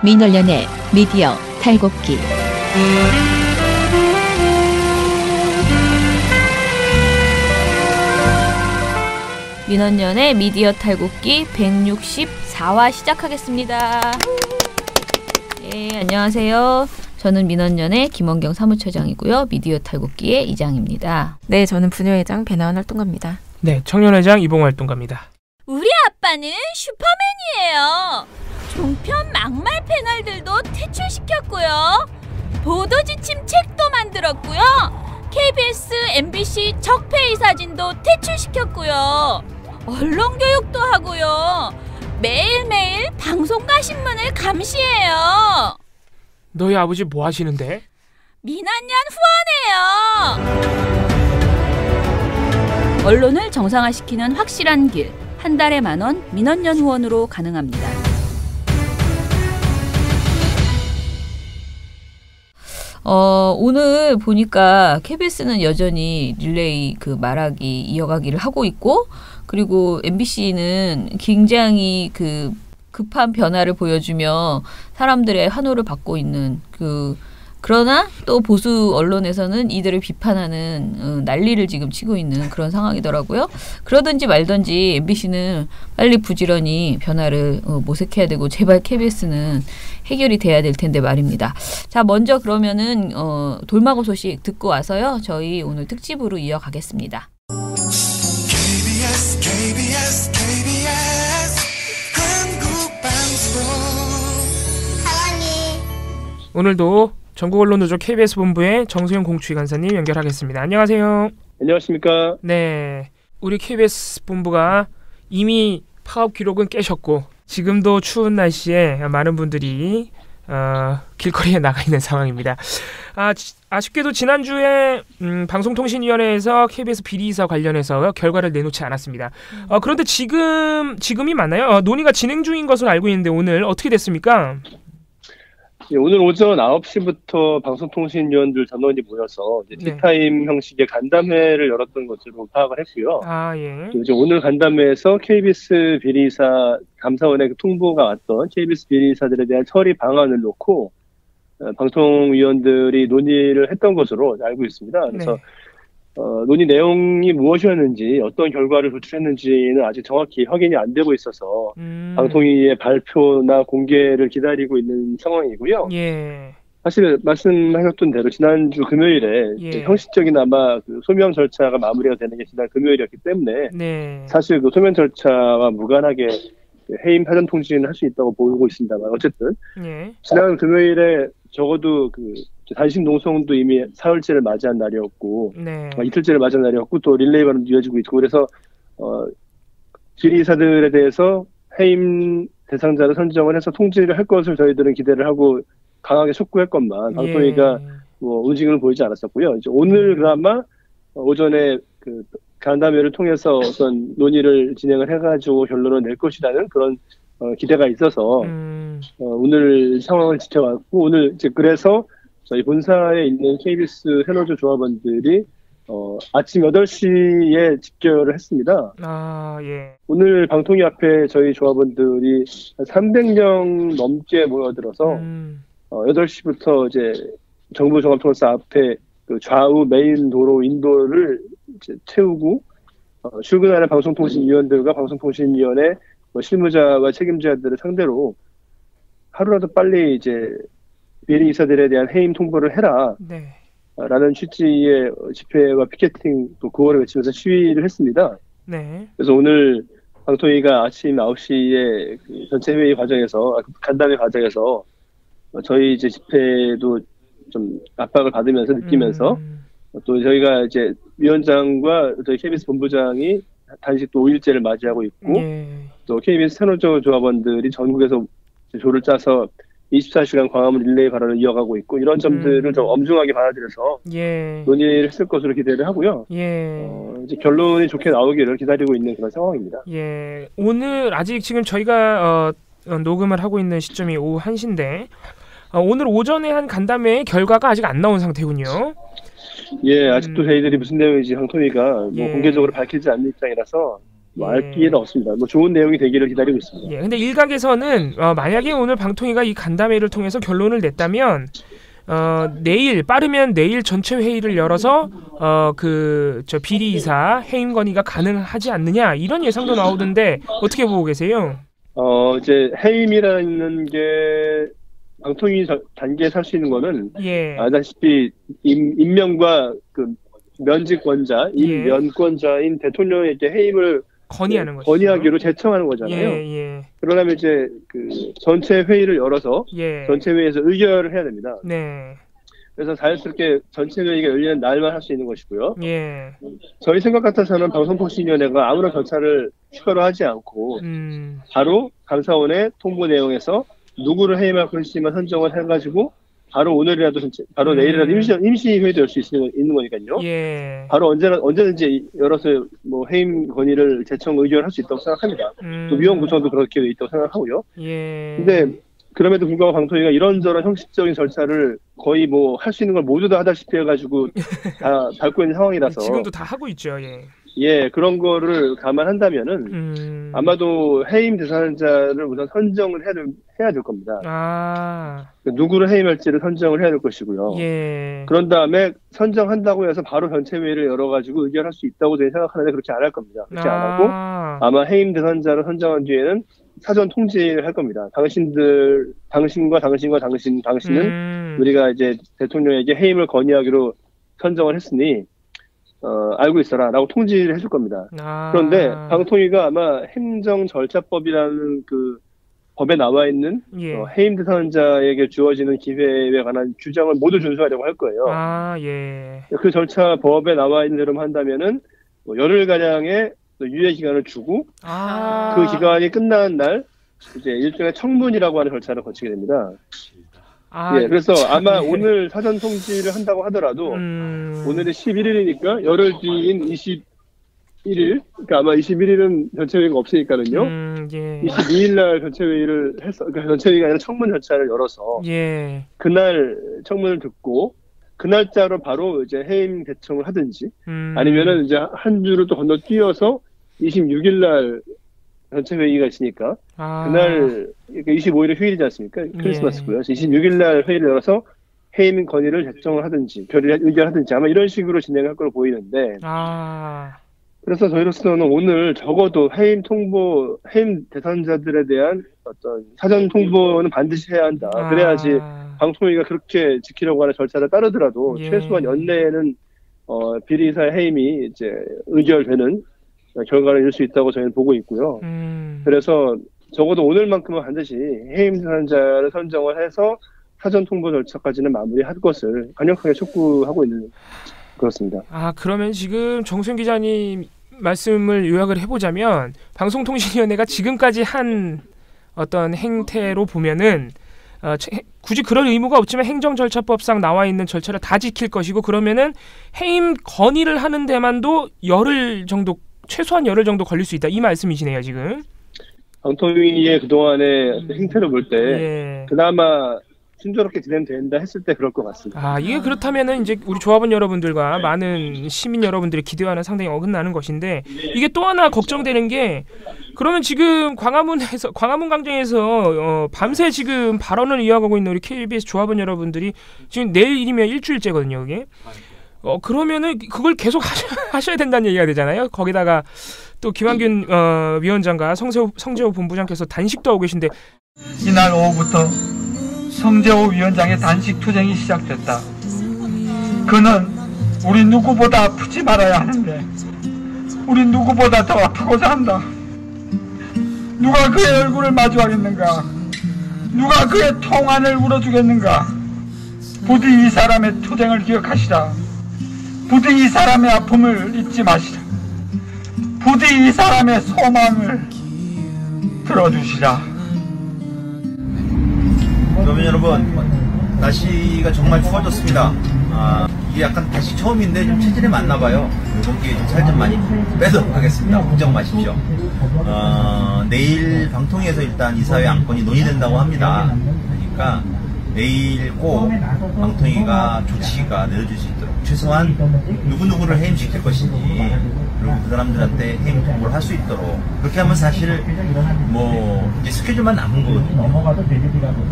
민원련의 미디어 탈곡기. 민원련의 미디어 탈곡기 164화 시작하겠습니다. 예, 안녕하세요. 저는 민원련의 김원경 사무처장이고요. 미디어 탈곡기의 이장입니다. 네, 저는 부녀회장 배나원 활동가입니다. 네, 청년회장 이봉 활동가입니다. 우리 아빠는 슈퍼맨이에요. 종편 막말 패널들도 퇴출시켰고요. 보도지침 책도 만들었고요. KBS, MBC 적폐의 사진도 퇴출시켰고요. 언론교육도 하고요. 매일매일 방송과 신문을 감시해요. 너희 아버지 뭐 하시는데? 민원연 후원해요. 언론을 정상화시키는 확실한 길. 한 달에 10,000원 민원연 후원으로 가능합니다. 오늘 보니까 KBS는 여전히 릴레이 그 말하기 이어가기를 하고 있고, 그리고 MBC는 굉장히 그 급한 변화를 보여주며 사람들의 환호를 받고 있는 그러나 또 보수 언론에서는 이들을 비판하는 난리를 지금 치고 있는 그런 상황이더라고요. 그러든지 말든지 MBC는 빨리 부지런히 변화를 모색해야 되고, 제발 KBS는 해결이 돼야 될 텐데 말입니다. 자, 먼저 그러면은 돌마고 소식 듣고 와서요, 저희 오늘 특집으로 이어가겠습니다. KBS 한국방송. 오늘도 전국 언론 노조 KBS 본부의 정수영 공추위 간사님 연결하겠습니다. 안녕하세요. 안녕하십니까. 네, 우리 KBS 본부가 이미 파업 기록은 깨셨고, 지금도 추운 날씨에 많은 분들이 길거리에 나가 있는 상황입니다. 아쉽게도 지난주에 방송통신위원회에서 KBS 비리이사 관련해서 결과를 내놓지 않았습니다. 그런데 지금이 맞나요? 논의가 진행 중인 것으로 알고 있는데 오늘 어떻게 됐습니까? 예, 오늘 오전 9시부터 방송통신위원들 전원이 모여서 이제 티타임 형식의 간담회를 열었던 것으로 파악을 했고요. 예. 또 이제 오늘 간담회에서 KBS 비리이사 감사원의 통보가 왔던 KBS 비리이사들에 대한 처리 방안을 놓고 방통위원들이 논의를 했던 것으로 알고 있습니다. 그래서 논의 내용이 무엇이었는지, 어떤 결과를 도출했는지는 아직 정확히 확인이 안 되고 있어서 방통위의 발표나 공개를 기다리고 있는 상황이고요. 예. 사실 말씀하셨던 대로 지난주 금요일에 형식적이나마 그 소명 절차가 마무리가 되는 게 지난 금요일이었기 때문에 사실 그 소명 절차와 무관하게 해임 사전 통지는 할 수 있다고 보고 있습니다만, 어쨌든 지난 금요일에 적어도 그 단식 농성도 이미 사흘째를 맞이한 날이었고, 이틀째를 맞이한 날이었고, 또 릴레이 발언도 이어지고 있고, 그래서 비리이사들에 대해서 해임 대상자를 선정을 해서 통지를 할 것을 저희들은 기대를 하고 강하게 촉구했건만 방통위가 움직임을 보이지 않았었고요. 이제 오늘 그나마 오전에 그 간담회를 통해서 어떤 논의를 진행을 해가지고 결론을 낼 것이라는 그런 기대가 있어서 오늘 상황을 지켜왔고, 오늘 이제 그래서 저희 본사에 있는 KBS 새노조 조합원들이 아침 8시에 집결을 했습니다. 오늘 방통위 앞에 저희 조합원들이 300명 넘게 모여들어서 8시부터 이제 정부 종합통합사 앞에 그 좌우 메인 도로 인도를 이제 채우고 출근하는 방송통신위원들과 방송통신위원회 실무자와 책임자들을 상대로 하루라도 빨리 이제 비리이사들에 대한 해임 통보를 해라 라는 취지의 집회와 피켓팅 또 구호를 외치면서 시위를 했습니다. 그래서 오늘 방통위가 아침 9시에 그 전체 회의 과정에서, 간담회 과정에서 저희 이제 집회도 좀 압박을 받으면서 느끼면서 또 저희가 이제 위원장과 저희 KBS 본부장이 단식 또 5일째를 맞이하고 있고, 또 KBS 새노조 조합원들이 전국에서 조를 짜서 24시간 광화문 릴레이 발언을 이어가고 있고, 이런 점들을 좀 엄중하게 받아들여서 논의를 했을 것으로 기대를 하고요. 이제 결론이 좋게 나오기를 기다리고 있는 그런 상황입니다. 오늘 아직 지금 저희가 녹음을 하고 있는 시점이 오후 1시인데 오늘 오전에 한 간담회의 결과가 아직 안 나온 상태군요. 아직도 저희들이 무슨 내용인지 방통위가 공개적으로 밝히지 않는 입장이라서 알 기회는 없습니다. 뭐 좋은 내용이 되기를 기다리고 있습니다. 예, 근데 일각에서는 만약에 오늘 방통위가 이 간담회를 통해서 결론을 냈다면 내일 빠르면 내일 전체 회의를 열어서 저 비리이사 해임 건의가 가능하지 않느냐 이런 예상도 나오던데 어떻게 보고 계세요? 이제 해임이라는 게 방통위 단계에서 할 수 있는 거는 아다시피 임명과 그 면직권자, 임면권자인 대통령에게 해임을 건의하기로 제청하는 거잖아요. 그러려면 이제 그 전체 회의를 열어서 전체 회의에서 의결을 해야 됩니다. 그래서 자연스럽게 전체 회의가 열리는 날만 할 수 있는 것이고요. 저희 생각 같아서는 방송통신위원회가 아무런 절차를 추가로 하지 않고 바로 감사원의 통보 내용에서 누구를 해임할 것인지만 선정을 해가지고 바로 오늘이라도 바로 내일이라도 임시 회의도 열 수 있는 거니까요. 바로 언제든지 열어서 뭐 해임 건의를 제청 의결할 수 있다고 생각합니다. 또 위원 구성도 그렇게 돼 있다고 생각하고요. 근데 그럼에도 불구하고 방통위가 이런저런 형식적인 절차를 거의 뭐 할 수 있는 걸 모두 다 하다시피 해가지고 다 밟고 있는 상황이라서 지금도 다 하고 있죠. 그런 거를 감안한다면은 아마도 해임 대상자를 우선 선정을 해야 될 겁니다. 누구를 해임할지를 선정을 해야 될 것이고요. 그런 다음에 선정한다고 해서 바로 전체 회의를 열어가지고 의결할 수 있다고 저희 생각하는데 그렇게 안 할 겁니다. 그렇게 안 하고 아마 해임 대상자를 선정한 뒤에는 사전 통지를 할 겁니다. 당신과 당신은 우리가 이제 대통령에게 해임을 건의하기로 선정을 했으니 알고 있어라 라고 통지를 해줄 겁니다. 그런데 방통위가 아마 행정절차법이라는 그 법에 나와 있는 해임 대상자에게 주어지는 기회에 관한 규정을 모두 준수하려고 할 거예요. 그 절차 법에 나와 있는 대로만 한다면은 뭐 열흘가량의 유예 기간을 주고 그 기간이 끝나는 날 이제 일종의 청문이라고 하는 절차를 거치게 됩니다. 그래서 아마 오늘 사전 통지를 한다고 하더라도 오늘이 11일이니까 열흘 뒤인 21일, 그러니까 아마 21일은 전체 회의가 없으니까는요. 22일 날 전체 회의를 해서, 그러니까 전체 회의가 아니라 청문 절차를 열어서 그날 청문을 듣고 그 날짜로 바로 이제 해임 대청을 하든지 아니면은 이제 한 주를 또 건너뛰어서 26일 날 전체 회의가 있으니까 그날 25일에 휴일이지 않습니까? 크리스마스고요. 26일 날 회의를 열어서 해임 건의를 제청을 하든지 의결하든지 아마 이런 식으로 진행할 걸로 보이는데 그래서 저희로서는 오늘 적어도 해임 대상자들에 대한 어떤 사전 통보는 반드시 해야 한다. 그래야지 방통위가 그렇게 지키려고 하는 절차를 따르더라도 최소한 연내에는 비리이사의 해임이 이제 의결되는 결과를 이룰 수 있다고 저희는 보고 있고요. 그래서 적어도 오늘만큼은 반드시 해임 대상자를 선정을 해서 사전 통보 절차까지는 마무리할 것을 강력하게 촉구하고 있는 그렇습니다. 그러면 지금 정수영 기자님 말씀을 요약을 해보자면 방송통신위원회가 지금까지 한 어떤 행태로 보면은 굳이 그럴 의무가 없지만 행정절차법상 나와 있는 절차를 다 지킬 것이고 그러면은 해임 건의를 하는 데만도 최소한 열흘 정도 걸릴 수 있다 이 말씀이시네요 지금. 방통위의 그동안의 행태를 볼 때 그나마 순조롭게 진행된다 했을 때 그럴 것 같습니다. 이게 그렇다면은 이제 우리 조합원 여러분들과 많은 시민 여러분들의 기대와는 상당히 어긋나는 것인데 이게 또 하나 걱정되는 게 그러면 지금 광화문 광장에서 밤새 지금 발언을 이어가고 있는 우리 KBS 조합원 여러분들이 지금 내일이면 일주일째거든요, 이게. 그러면은 그걸 계속 하셔야 된다는 얘기가 되잖아요. 거기다가 또 김한균 위원장과 성재호 본부장께서 단식도 하고 계신데 이날 오후부터 성재호 위원장의 단식 투쟁이 시작됐다. 그는 우리 누구보다 아프지 말아야 하는데 우리 누구보다 더 아프고자 한다. 누가 그의 얼굴을 마주하겠는가? 누가 그의 통안을 울어주겠는가? 부디 이 사람의 투쟁을 기억하시라. 부디 이 사람의 아픔을 잊지 마시라. 부디 이 사람의 소망을 들어주시라. 그러면 여러분, 날씨가 정말 추워졌습니다. 이게 약간 다시 처음인데 좀 체질이 맞나봐요. 이번 기회에 좀 살 좀 많이 빼도록 하겠습니다. 걱정 마십시오. 내일 방통위에서 일단 이사회 안건이 논의된다고 합니다. 그러니까 내일 꼭 방통위가 조치가 내려질 수 있도록 최소한 누구누구를 해임시킬 것인지 그리고 그 사람들한테 해임 통보를 할 수 있도록 그렇게 하면 사실 뭐 이제 스케줄만 남은 거거든요.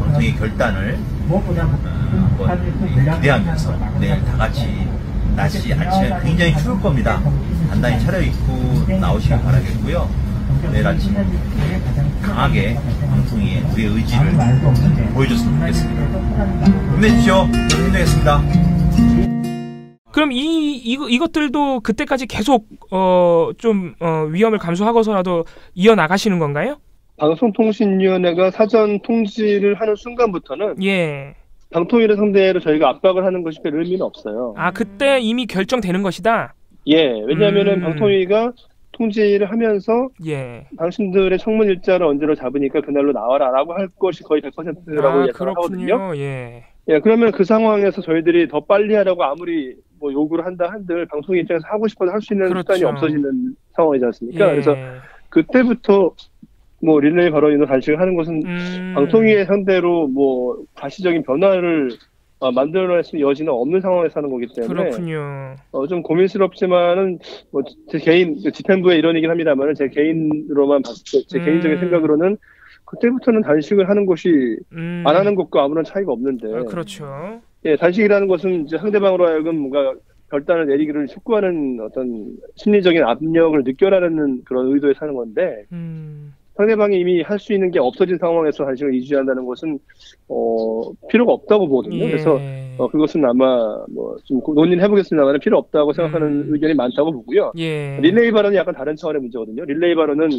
방통위 결단을 한번 기대하면서 내일 다 같이 날씨 아침에 굉장히 추울 겁니다. 단단히 차려입고 나오시길 바라겠고요. 내일 아침 강하게 방통위에 우리의 의지를 보여줬으면 좋겠습니다. 힘내주십시오. 저는 힘내겠습니다. 그럼 이것들도 그때까지 계속 위험을 감수하고서라도 이어나가시는 건가요? 방송통신위원회가 사전 통지를 하는 순간부터는 예. 방통위를 상대로 저희가 압박을 하는 것이 별 의미는 없어요. 아, 그때 이미 결정되는 것이다? 예, 왜냐하면은 방통위가 통지를 하면서 예. 당신들의 청문 일자를 언제로 잡으니까 그날로 나와라라고 할 것이 거의 100%라고 예상하거든요. 예. 예, 그러면 그 상황에서 저희들이 더 빨리 하라고 아무리 뭐 요구를 한다 한들 방통위 입장에서 하고 싶어도 할 수 있는 그렇죠. 수단이 없어지는 상황이지 않습니까? 예. 그래서 그때부터 뭐 릴레이 발언이나 단식을 하는 것은 방통위의 상대로 뭐 가시적인 변화를 만들어낼 수 있는 여지는 없는 상황에서 하는 거기 때문에 그렇군요. 좀 고민스럽지만은 뭐 제 개인 집행부의 일원이긴 합니다만은 제 개인으로만 봤을 때 제 개인적인 생각으로는 그때부터는 단식을 하는 것이 안 하는 것과 아무런 차이가 없는데. 그렇죠. 예, 단식이라는 것은 이제 상대방으로 하여금 뭔가 결단을 내리기를 촉구하는 어떤 심리적인 압력을 느껴라는 그런 의도에서 하는 건데. 상대방이 이미 할 수 있는 게 없어진 상황에서 단식을 유지한다는 것은 필요가 없다고 보거든요. 예. 그래서 그것은 아마 뭐 좀 논의를 해보겠습니다만 필요 없다고 생각하는 의견이 많다고 보고요. 예. 릴레이 발언은 약간 다른 차원의 문제거든요. 릴레이 발언은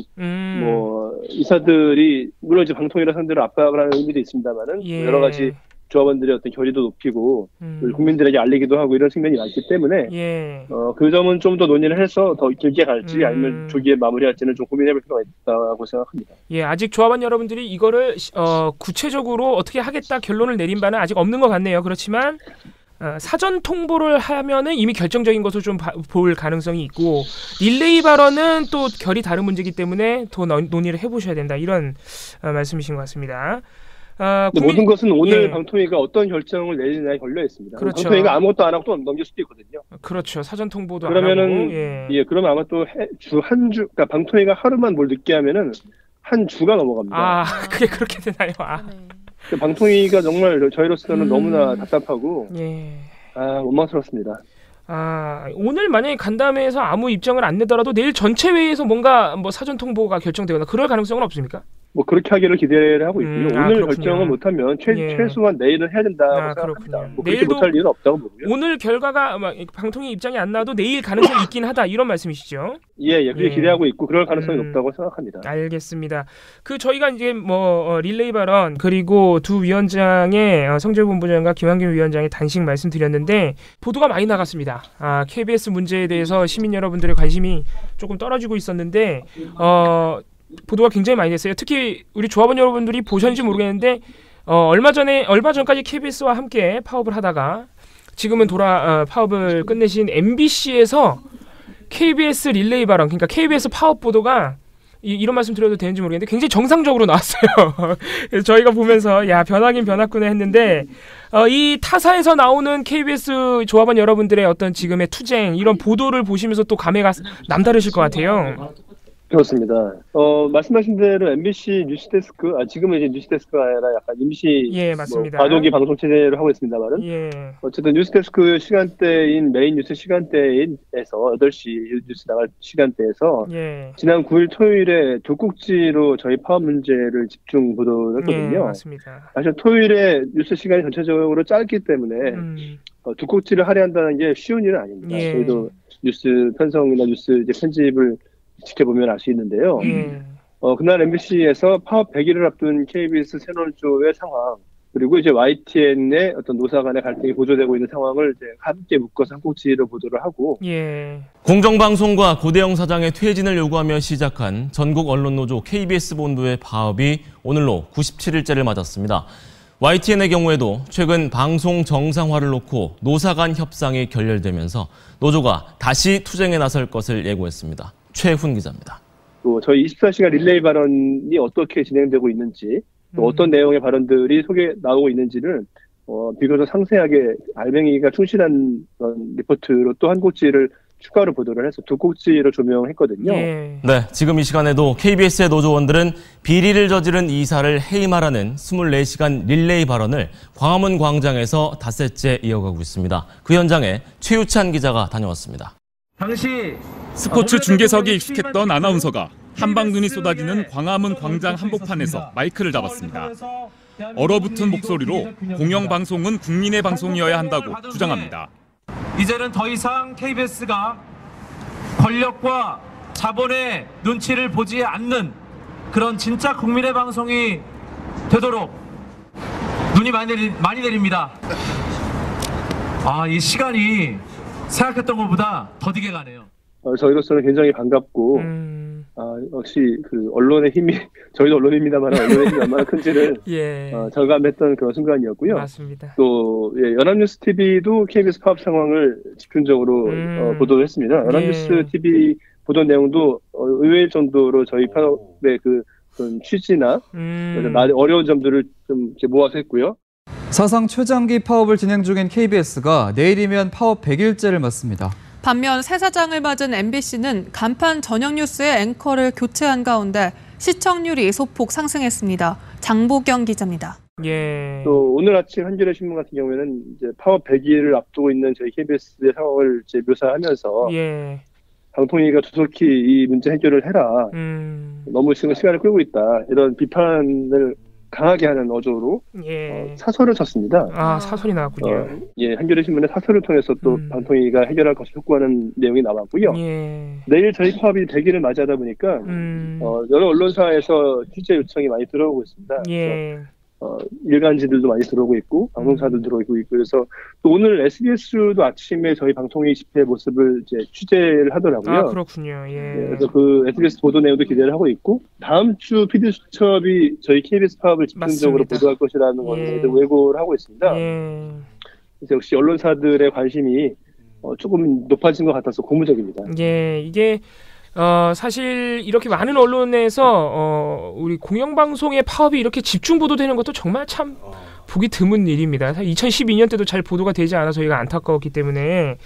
뭐 이사들이 물론 이제 방통위를 상대로 압박을 하는 의미도 있습니다만은 예. 여러 가지 조합원들의 어떤 결의도 높이고 국민들에게 알리기도 하고 이런 측면이 많기 때문에 예. 그 점은 좀 더 논의를 해서 더 길게 갈지 아니면 조기에 마무리할지는 좀 고민해볼 필요가 있다고 생각합니다. 예, 아직 조합원 여러분들이 이거를 구체적으로 어떻게 하겠다 결론을 내린 바는 아직 없는 것 같네요. 그렇지만 사전 통보를 하면은 이미 결정적인 것을 좀 볼 가능성이 있고 릴레이 발언은 또 결이 다른 문제이기 때문에 더 논의를 해보셔야 된다 이런 말씀이신 것 같습니다. 모든 것은 오늘 방통위가 어떤 결정을 내리느냐에 걸려 있습니다. 그렇죠. 방통위가 아무것도 안 하고 또 넘길 수도 있거든요. 그렇죠. 사전 통보도 그러면은 안 하고. 예, 그러면 아마 또 그러니까 방통위가 하루만 뭘 늦게 하면은 한 주가 넘어갑니다. 아, 그게 그렇게 되나요? 방통위가 정말 저희로서는 너무나 답답하고 원망스럽습니다. 오늘 만약에 간담회에서 아무 입장을 안 내더라도 내일 전체 회의에서 뭔가 뭐 사전 통보가 결정되거나 그럴 가능성은 없습니까? 뭐 그렇게 하기를 기대를 하고 있고요. 오늘 그렇군요. 결정을 못하면 최소한 내일은 해야 된다고 생각합니다. 뭐 그렇게 못할 이유는 없다고 보고요. 오늘 결과가 방통위 입장이 안 나와도 내일 가능성이 있긴 하다 이런 말씀이시죠? 예, 그렇게 기대하고 있고 그럴 가능성이 높다고 생각합니다. 알겠습니다. 저희가 이제 릴레이 발언 그리고 두 위원장의 성재본부장과 김한겸 위원장의 단식 말씀드렸는데 보도가 많이 나갔습니다. KBS 문제에 대해서 시민 여러분들의 관심이 조금 떨어지고 있었는데 보도가 굉장히 많이 됐어요. 특히 우리 조합원 여러분들이 보셨는지 모르겠는데 얼마 전까지 KBS와 함께 파업을 하다가 지금은 파업을 끝내신 MBC에서 KBS 릴레이 발언, 그러니까 KBS 파업 보도가 이런 말씀 드려도 되는지 모르겠는데 굉장히 정상적으로 나왔어요. 그래서 저희가 보면서 야 변하긴 변했구나 했는데 이 타사에서 나오는 KBS 조합원 여러분들의 어떤 지금의 투쟁 이런 보도를 보시면서 또 감회가 남다르실 것 같아요. 그렇습니다. 말씀하신 대로 MBC 뉴스데스크, 지금은 이제 뉴스데스크가 아니라 약간 임시 맞습니다. 과도기 방송 체제를 하고 있습니다만은 어쨌든 뉴스데스크 시간대인 메인 뉴스 시간대에서 8시 뉴스 나갈 시간대에서 지난 9일 토요일에 두 꼭지로 저희 파업 문제를 집중 보도를 했거든요. 맞습니다. 사실 토요일에 뉴스 시간이 전체적으로 짧기 때문에 두 꼭지를 할애한다는 게 쉬운 일은 아닙니다. 저희도 뉴스 편성이나 뉴스 이제 편집을 지켜보면 알 수 있는데요. 그날 MBC에서 파업 100일을 앞둔 KBS 채널조의 상황, 그리고 이제 YTN의 어떤 노사 간의 갈등이 고조되고 있는 상황을 이제 함께 묶어서 한 꼭지로 보도를 하고, 공정방송과 고대영 사장의 퇴진을 요구하며 시작한 전국 언론노조 KBS 본부의 파업이 오늘로 97일째를 맞았습니다. YTN의 경우에도 최근 방송 정상화를 놓고 노사 간 협상이 결렬되면서 노조가 다시 투쟁에 나설 것을 예고했습니다. 최훈 기자입니다. 또 저희 24시간 릴레이 발언이 어떻게 진행되고 있는지, 또 어떤 내용의 발언들이 나오고 있는지를 비교적 상세하게 알맹이가 충실한 리포트로 또 한 꼭지를 추가로 보도를 해서 두 꼭지로 조명했거든요. 네, 지금 이 시간에도 KBS의 노조원들은 비리를 저지른 이사를 해임하라는 24시간 릴레이 발언을 광화문 광장에서 닷새째 이어가고 있습니다. 그 현장에 최유찬 기자가 다녀왔습니다. 당시 스포츠 중계석에 익숙했던 아나운서가 한방눈이 쏟아지는 광화문 광장 한복판에서 마이크를 잡았습니다. 얼어붙은 목소리로 공영방송은 국민의 방송이어야 한다고 주장합니다. 이제는 더 이상 KBS가 권력과 자본의 눈치를 보지 않는 그런 진짜 국민의 방송이 되도록 눈이 많이 내립니다. 이 시간이 생각했던 것보다 더디게 가네요. 저희로서는 굉장히 반갑고 역시 그 언론의 힘이 저희도 언론입니다만 언론의 힘이 얼마나 큰지를 절감했던 그런 순간이었고요. 맞습니다. 또 연합뉴스 TV도 KBS 파업 상황을 집중적으로 보도했습니다. 연합뉴스 TV 보도 내용도 의외일 정도로 저희 파업의 그 취지나 어려운 점들을 좀 이렇게 모아서 했고요. 사상 최장기 파업을 진행 중인 KBS가 내일이면 파업 100일째를 맞습니다. 반면 새 사장을 맞은 MBC는 간판 저녁 뉴스의 앵커를 교체한 가운데 시청률이 소폭 상승했습니다. 장보경 기자입니다. 또 오늘 아침 한겨레 신문 같은 경우에는 이제 파업 100일을 앞두고 있는 저희 KBS의 상황을 이제 묘사하면서 방통위가 조속히 이 문제 해결을 해라. 너무 지금 시간을 끌고 있다. 이런 비판을 강하게 하는 어조로 사설을 쳤습니다. 사설이 나왔군요. 한겨레 신문의 사설을 통해서 또 방통위가 해결할 것을 촉구하는 내용이 나왔고요. 내일 저희 파업이 100일을 맞이하다 보니까 여러 언론사에서 취재 요청이 많이 들어오고 있습니다. 일간지들도 많이 들어오고 있고 방송사도 들어오고 있고 그래서 또 오늘 SBS도 아침에 저희 방통위 집회 모습을 이제 취재를 하더라고요. 그렇군요. 그래서 그 SBS 보도 내용도 기대를 하고 있고 다음 주 PD수첩이 저희 KBS 파업을 집중적으로 보도할 것이라는 것을 왜고를 하고 있습니다. 그래서 역시 언론사들의 관심이 조금 높아진 것 같아서 고무적입니다. 이게 사실 이렇게 많은 언론에서 우리 공영방송의 파업이 이렇게 집중 보도되는 것도 정말 참 보기 드문 일입니다. 2012년 때도 잘 보도가 되지 않아서 저희가 안타까웠기 때문에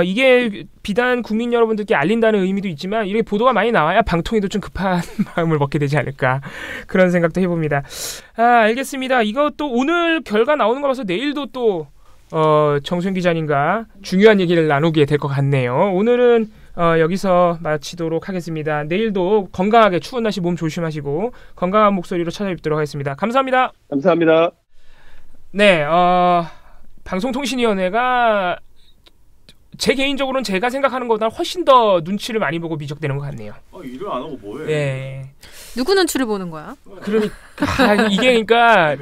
이게 비단 국민 여러분들께 알린다는 의미도 있지만 이렇게 보도가 많이 나와야 방통위도 좀 급한 마음을 먹게 되지 않을까 그런 생각도 해봅니다. 알겠습니다. 이것도 오늘 결과 나오는 거 봐서 내일도 또 정수영 기자님과 중요한 얘기를 나누게 될 것 같네요. 오늘은 여기서 마치도록 하겠습니다. 내일도 건강하게 추운 날씨 몸 조심하시고 건강한 목소리로 찾아뵙도록 하겠습니다. 감사합니다. 감사합니다. 네, 방송통신위원회가 제 개인적으로는 제가 생각하는 것보다 훨씬 더 눈치를 많이 보고 미적대는 것 같네요. 일을 안 하고 뭐해? 누구 눈치를 보는 거야? 그러니까 이게 그러니까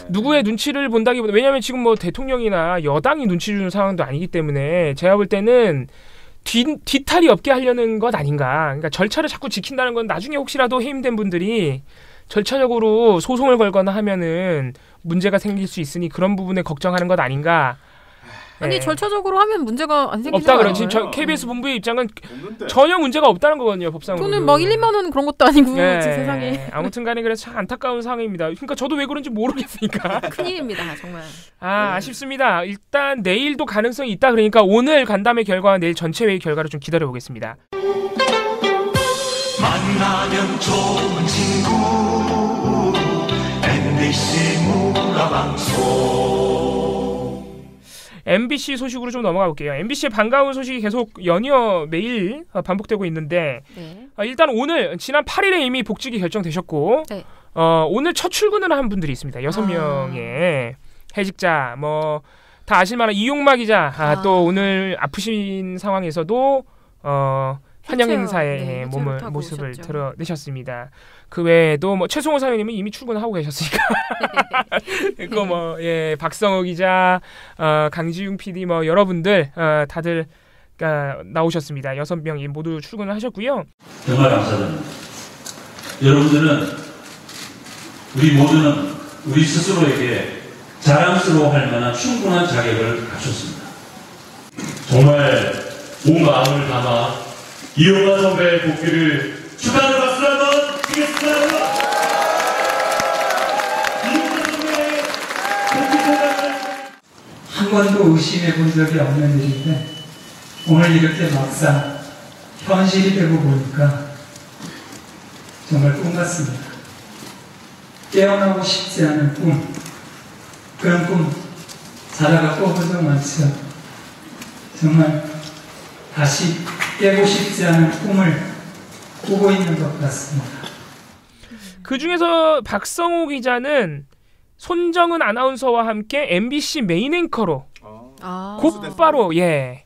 누구의 눈치를 본다기보다 왜냐하면 지금 뭐 대통령이나 여당이 눈치 주는 상황도 아니기 때문에 제가 볼 때는 뒤탈이 없게 하려는 것 아닌가. 그러니까 절차를 자꾸 지킨다는 건 나중에 혹시라도 해임된 분들이 절차적으로 소송을 걸거나 하면은 문제가 생길 수 있으니 그런 부분에 걱정하는 것 아닌가. 아니 절차적으로 하면 문제가 안 생기지 없다 않아요? 그런 지금 KBS 본부의 입장은 전혀 문제가 없다는 거거든요. 법상으로. 또는 막 1, 2만 원 그런 것도 아니고 세상에. 아무튼 간에 그래서 참 안타까운 상황입니다. 그러니까 저도 왜 그런지 모르겠으니까. 큰일입니다. 정말. 아쉽습니다. 일단 내일도 가능성이 있다 그러니까 오늘 간담회 결과와 내일 전체 회의 결과를 좀 기다려보겠습니다. 만나면 좋은 친구 MBC 문화방송 MBC 소식으로 좀 넘어가 볼게요. MBC의 반가운 소식이 계속 연이어 매일 반복되고 있는데 일단 오늘 지난 8일에 이미 복직이 결정되셨고 오늘 첫 출근을 한 분들이 있습니다. 6명의 해직자 뭐 다 아실만한 이용마 기자 또 오늘 아프신 상황에서도 환영 행사에 모습을 드러내셨습니다. 그 외에도 뭐 최승호 사장님은 이미 출근하고 계셨으니까 그거 박성호 기자, 강지웅 PD 뭐 여러분들 다들 나오셨습니다. 6명이 모두 출근을 하셨고요. 정말 감사드립니다. 여러분들은 우리 모두는 우리 스스로에게 자랑스러워할 만한 충분한 자격을 갖췄습니다. 정말 온 마음을 담아 이용마 선배의 복귀를 축하하는 박수 한번 드리겠습니다. 이용마 선배의 복귀 소감을 한 번도 의심해 본 적이 없는 일인데 오늘 이렇게 막상 현실이 되고 보니까 정말 꿈 같습니다. 깨어나고 싶지 않은 꿈, 그런 꿈 자다가 꿔본 적 많죠. 정말 다시 깨고 싶지 않은 꿈을 꾸고 있는 것 같습니다. 그 중에서 박성호 기자는 손정은 아나운서와 함께 MBC 메인 앵커로 곧바로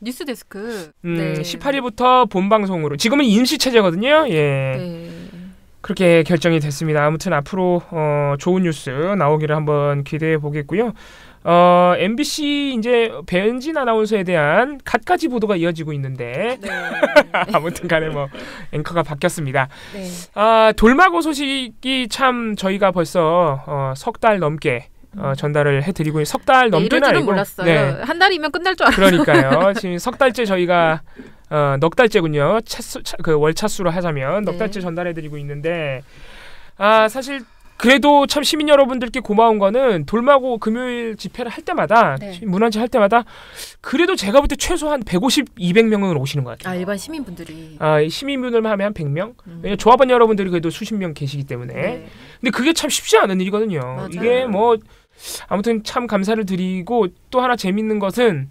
뉴스데스크 18일부터 본방송으로 지금은 임시체제거든요. 그렇게 결정이 됐습니다. 아무튼 앞으로 좋은 뉴스 나오기를 한번 기대해 보겠고요. MBC 이제 배은진 아나운서에 대한 갖가지 보도가 이어지고 있는데 아무튼 간에 뭐 앵커가 바뀌었습니다. 돌마고 소식이 참 저희가 벌써 석 달 넘게 전달을 해드리고 석 달 넘게는 아니고 몰랐어요. 한 달이면 끝날 줄 알았어요. 그러니까요. 지금 석 달째 저희가 넉 달째군요. 그 월차수로 하자면 넉 달째 전달해드리고 있는데 사실 그래도 참 시민 여러분들께 고마운 거는 돌마고 금요일 집회를 할 때마다 문화제 할 때마다 그래도 제가 볼 때 최소한 150, 200명은 오시는 것 같아요. 일반 시민분들이. 시민분들만 하면 한 100명? 왜냐면 조합원 여러분들이 그래도 수십 명 계시기 때문에. 근데 그게 참 쉽지 않은 일이거든요. 맞아요. 이게 뭐 아무튼 참 감사를 드리고 또 하나 재밌는 것은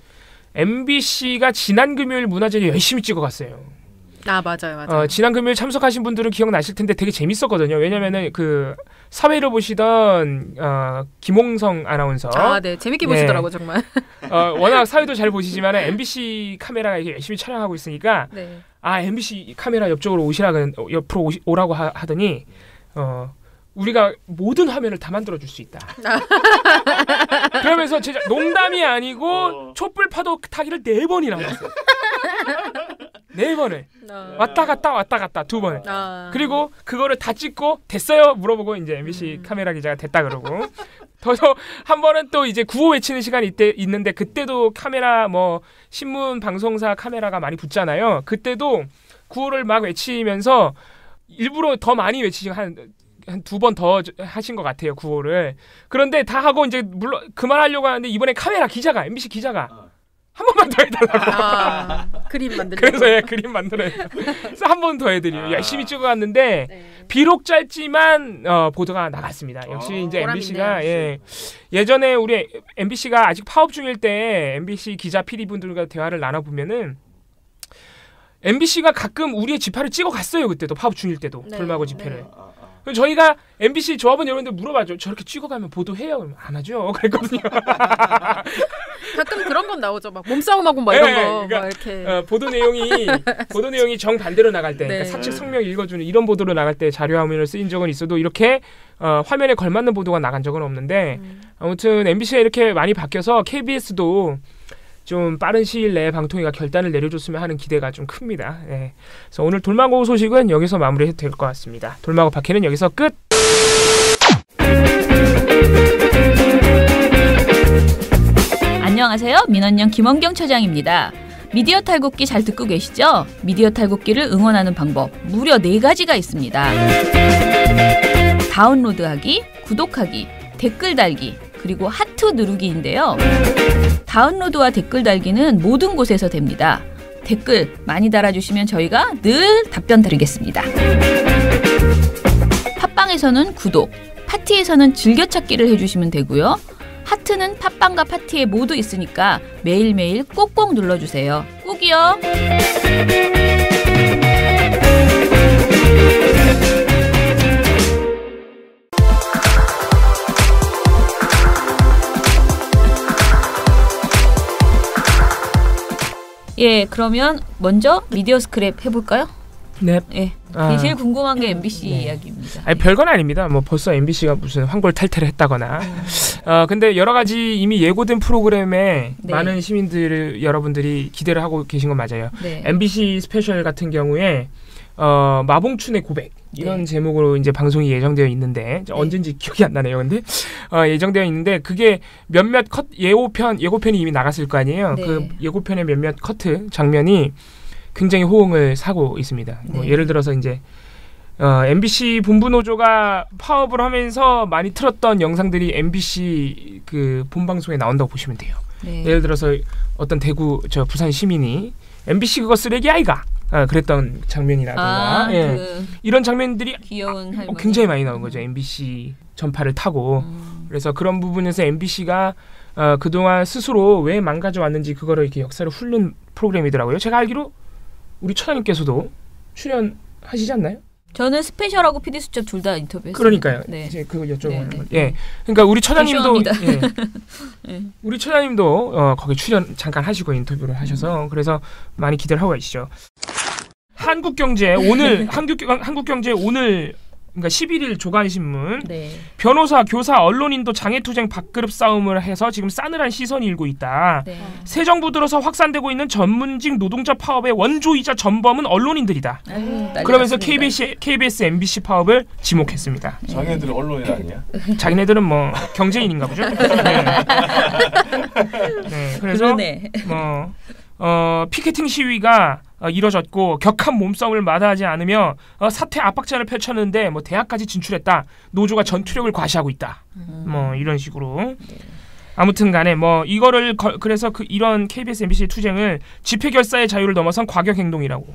MBC가 지난 금요일 문화제를 열심히 찍어갔어요. 맞아요. 지난 금요일 참석하신 분들은 기억나실 텐데 되게 재밌었거든요. 왜냐면은 그 사회를 보시던 김홍성 아나운서. 네, 재밌게 보시더라고 정말. 워낙 사회도 잘 보시지만 MBC 카메라가 이렇게 열심히 촬영하고 있으니까 MBC 카메라 옆쪽으로 옆으로 오라고 하더니 우리가 모든 화면을 다 만들어줄 수 있다. 그러면서 진짜 농담이 아니고 촛불 파도 타기를 4번이나 했어요. 4번을 왔다 갔다 2번. 그리고 그거를 다 찍고 됐어요? 물어보고 이제 MBC 카메라 기자가 됐다 그러고 더 한 번은 또 이제 구호 외치는 시간이 있는데 그때도 카메라 뭐 신문 방송사 카메라가 많이 붙잖아요. 그때도 구호를 막 외치면서 일부러 더 많이 외치시고 한 2번 더 하신 것 같아요, 구호를. 그런데 다 하고 이제 물론 그만하려고 하는데 이번에 카메라 기자가 MBC 기자가 한 번만 더 해달라고. 그림 만들려고. 그래서 그림 만들어요. 그래서 한 번 더 해드리고 열심히 찍어갔는데 비록 짧지만 보도가 나갔습니다. 역시 이제 MBC가 예전에 우리 MBC가 아직 파업 중일 때 MBC 기자 PD분들과 대화를 나눠보면은 MBC가 가끔 우리의 집회를 찍어갔어요. 그때도 파업 중일 때도 돌마고 집회를. 저희가 MBC 조합원 여러분들 물어봐죠. 저렇게 찍어가면 보도해요? 그러면 안 하죠. 그랬거든요. 가끔 그런 건 나오죠. 막 몸싸움하고 막 이런 거. 그러니까, 막 이렇게. 보도 내용이 정반대로 나갈 때, 그러니까 사측 성명 읽어주는 이런 보도로 나갈 때 자료화면을 쓰인 적은 있어도 이렇게 화면에 걸맞는 보도가 나간 적은 없는데 아무튼 MBC가 이렇게 많이 바뀌어서 KBS도 좀 빠른 시일 내에 방통위가 결단을 내려줬으면 하는 기대가 좀 큽니다. 그래서 오늘 돌마고 소식은 여기서 마무리해도 될 것 같습니다. 돌마고 박해는 여기서 끝! 안녕하세요. 민원연 김원경 처장입니다. 미디어 탈곡기 잘 듣고 계시죠? 미디어 탈곡기를 응원하는 방법 무려 4가지가 있습니다. 다운로드하기, 구독하기, 댓글 달기, 그리고 하트 누르기인데요. 다운로드와 댓글 달기는 모든 곳에서 됩니다. 댓글 많이 달아주시면 저희가 늘 답변 드리겠습니다. 팟빵에서는 구독, 파티에서는 즐겨찾기를 해주시면 되고요. 하트는 팟빵과 파티에 모두 있으니까 매일매일 꼭꼭 눌러주세요. 꼭이요. 그러면 먼저 미디어 스크랩 해볼까요? 네. 제일 궁금한 게 MBC 이야기입니다. 별건 아닙니다. 뭐 벌써 MBC가 무슨 환골 탈퇴를 했다거나. 근데 여러 가지 이미 예고된 프로그램에 많은 시민들 여러분들이 기대를 하고 계신 건 맞아요. MBC 스페셜 같은 경우에 마봉춘의 고백 이런 제목으로 이제 방송이 예정되어 있는데 언젠지 기억이 안 나네요. 근데 예정되어 있는데 그게 몇몇 예고편이 이미 나갔을 거 아니에요. 그 예고편의 몇몇 커트 장면이 굉장히 호응을 사고 있습니다. 뭐 예를 들어서 이제 MBC 본부노조가 파업을 하면서 많이 틀었던 영상들이 MBC 그 본방송에 나온다고 보시면 돼요. 예를 들어서 어떤 부산 시민이 MBC 그거 쓰레기 아이가 그랬던 장면이라든가 이런 장면들이 귀여운 할머니. 굉장히 많이 나온 거죠. MBC 전파를 타고 그래서 그런 부분에서 MBC가 그동안 스스로 왜 망가져 왔는지 그거를 이렇게 역사를 훑는 프로그램이더라고요. 제가 알기로 우리 처장님께서도 출연하시지 않나요? 저는 스페셜하고 PD 수첩 둘 다 인터뷰했어요. 그러니까요. 네. 이제 그걸 여쭤보는 거예요. 예, 그러니까 우리 처장님도 우리 처장님도 거기 출연 잠깐 하시고 인터뷰를 하셔서 그래서 많이 기대를 하고 계시죠. 한국경제 오늘 한국경제 오늘 그러니까 11일 조간신문 변호사, 교사, 언론인도 장애투쟁 밥그릇 싸움을 해서 지금 싸늘한 시선이 일고 있다. 새 정부 들어서 확산되고 있는 전문직 노동자 파업의 원조이자 전범은 언론인들이다. 그러면서 KBS, MBC 파업을 지목했습니다. 자기네들은 언론인 아니야? 자기네들은 뭐 경제인인가 보죠. 그래서 피켓팅 시위가 이뤄졌고 격한 몸싸움을 마다하지 않으며 사퇴 압박전을 펼쳤는데 뭐 대학까지 진출했다. 노조가 전투력을 과시하고 있다. 뭐 이런 식으로. 아무튼간에 뭐 이거를 그래서 이런 KBS, MBC 투쟁을 집회 결사의 자유를 넘어선 과격 행동이라고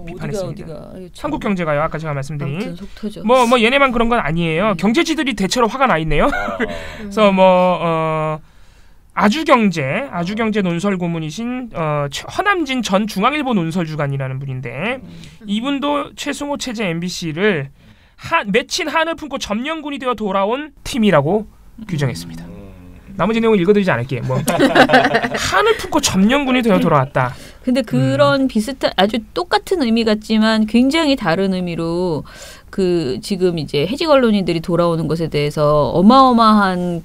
비판했습니다. 한국경제가요. 아까 제가 말씀드린 뭐 얘네만 그런 건 아니에요. 경제지들이 대체로 화가 나 있네요. 그래서 아주경제 논설 고문이신 허남진 전 중앙일보 논설주간이라는 분인데 이분도 최승호 체제 MBC를 맺힌 한을 품고 점령군이 되어 돌아온 팀이라고 규정했습니다. 나머지 내용을 읽어드리지 않을게요. 한을 품고 점령군이 되어 돌아왔다. 근데 그런 비슷한 아주 똑같은 의미 같지만 굉장히 다른 의미로 지금 이제 해직 언론인들이 돌아오는 것에 대해서 어마어마한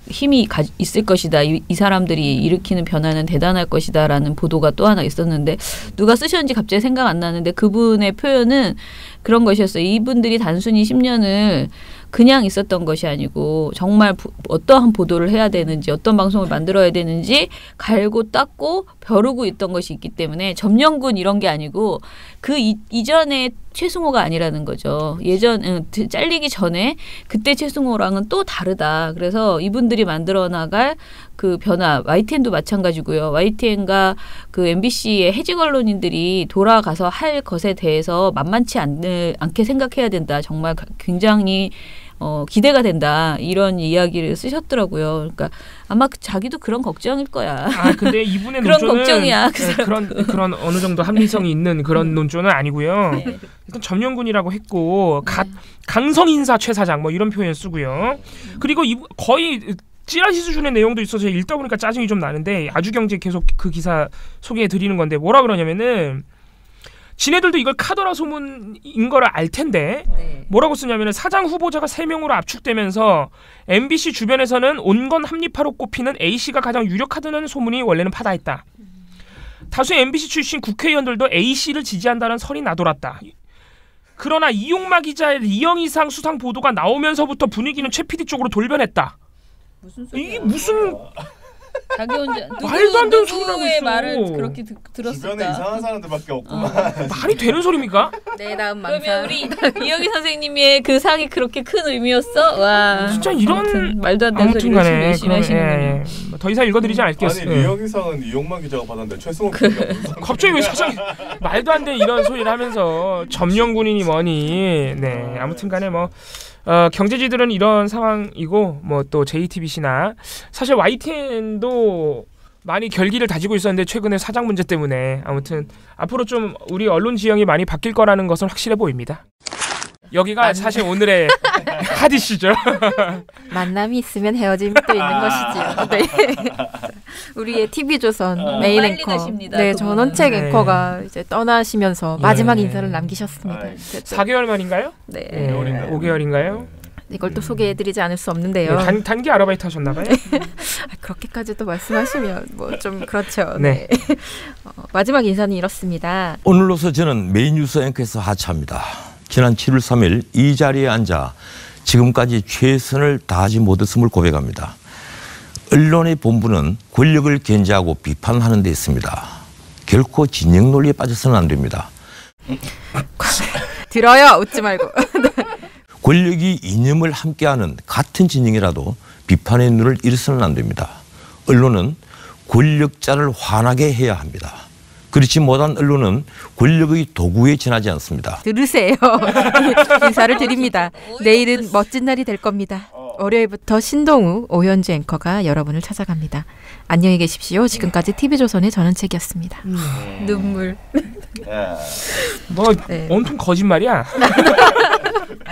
힘이 있을 것이다. 이 사람들이 일으키는 변화는 대단할 것이다라는 보도가 또 하나 있었는데 누가 쓰셨는지 갑자기 생각 안 나는데 그분의 표현은 그런 것이었어요. 이분들이 단순히 10년을 그냥 있었던 것이 아니고 정말 어떠한 보도를 해야 되는지 어떤 방송을 만들어야 되는지 갈고 닦고 벼르고 있던 것이 있기 때문에 점령군 이런 게 아니고 그 이전에 최승호가 아니라는 거죠. 잘리기 전에 그때 최승호랑은 또 다르다. 그래서 이분들이 만들어 나갈 그 변화, YTN도 마찬가지고요. YTN과 그 MBC의 해직 언론인들이 돌아가서 할 것에 대해서 만만치 않게 생각해야 된다. 정말 굉장히 기대가 된다. 이런 이야기를 쓰셨더라고요. 그러니까 아마 자기도 그런 걱정일 거야. 근데 이분의 그런 논조는 걱정이야. 그런 어느 정도 합리성이 있는 그런 논조는 아니고요. 일단 점령군이라고 했고 강성 인사 최 사장 뭐 이런 표현 쓰고요. 그리고 거의 찌라시 수준의 내용도 있어서 읽다 보니까 짜증이 좀 나는데 아주경제 계속 그 기사 소개해 드리는 건데 뭐라 그러냐면은 지네들도 이걸 카더라 소문인 거를 알 텐데 뭐라고 쓰냐면 사장 후보자가 3명으로 압축되면서 MBC 주변에서는 온건 합리파로 꼽히는 A씨가 가장 유력하다는 소문이 원래는 파다했다. 다수의 MBC 출신 국회의원들도 A씨를 지지한다는 설이 나돌았다. 그러나 이용마 기자의 리영 이상 수상 보도가 나오면서부터 분위기는 최 PD 쪽으로 돌변했다. 이게 무슨 자기 혼자 말도 안 되는 소리를 하고 누구의 있어. 말을 그렇게 들었을까? 주변에 이상한 사람들밖에 없구만. 말이 되는 소리입니까? 네, 다음 그러면 우리 이영희 선생님의 그 상이 그렇게 큰 의미였어? 와, 진짜 이런 아무튼 말도 안 되는 소리를 열심히 하시는 더 이상 읽어드리지 않을게요. 아니 리영이상은 이용마 기자가 받았는데 최승호 기자가 갑자기 왜 사장이 말도 안 되는 이런 소리를 하면서 점령군이니 뭐니. 네, 아무튼간에 경제지들은 이런 상황이고 또 JTBC나 사실 YTN도 많이 결기를 다지고 있었는데 최근에 사장 문제 때문에 아무튼 앞으로 좀 우리 언론 지형이 많이 바뀔 거라는 것은 확실해 보입니다. 여기가 사실 오늘의 핫이슈죠. 만남이 있으면 헤어짐이 또 있는 것이지요. 네. 우리의 TV조선 메인 빨리 앵커, 가십니다, 전원책 네. 앵커가 이제 떠나시면서 마지막 인사를 남기셨습니다. 4개월 만인가요? 네. 5개월인가요? 이걸 또 소개해드리지 않을 수 없는데요. 단기 아르바이트 하셨나봐요? 그렇게까지도 말씀하시면 좀 그렇죠. 네. 마지막 인사는 이렇습니다. 오늘로서 저는 메인 뉴스 앵커에서 하차합니다. 지난 7월 3일 이 자리에 앉아 지금까지 최선을 다하지 못했음을 고백합니다. 언론의 본분은 권력을 견제하고 비판하는 데 있습니다. 결코 진영 논리에 빠져서는 안 됩니다. 들어요. 웃지 말고. 권력이 이념을 함께하는 같은 진영이라도 비판의 눈을 잃어서는 안 됩니다. 언론은 권력자를 화나게 해야 합니다. 그렇지 못한 언론은 권력의 도구에 지나지 않습니다. 들으세요. 인사를 드립니다. 내일은 멋진 날이 될 겁니다. 월요일부터 신동우, 오현주 앵커가 여러분을 찾아갑니다. 안녕히 계십시오. 지금까지 TV조선의 전원책이었습니다. 눈물. 뭐 온통 거짓말이야.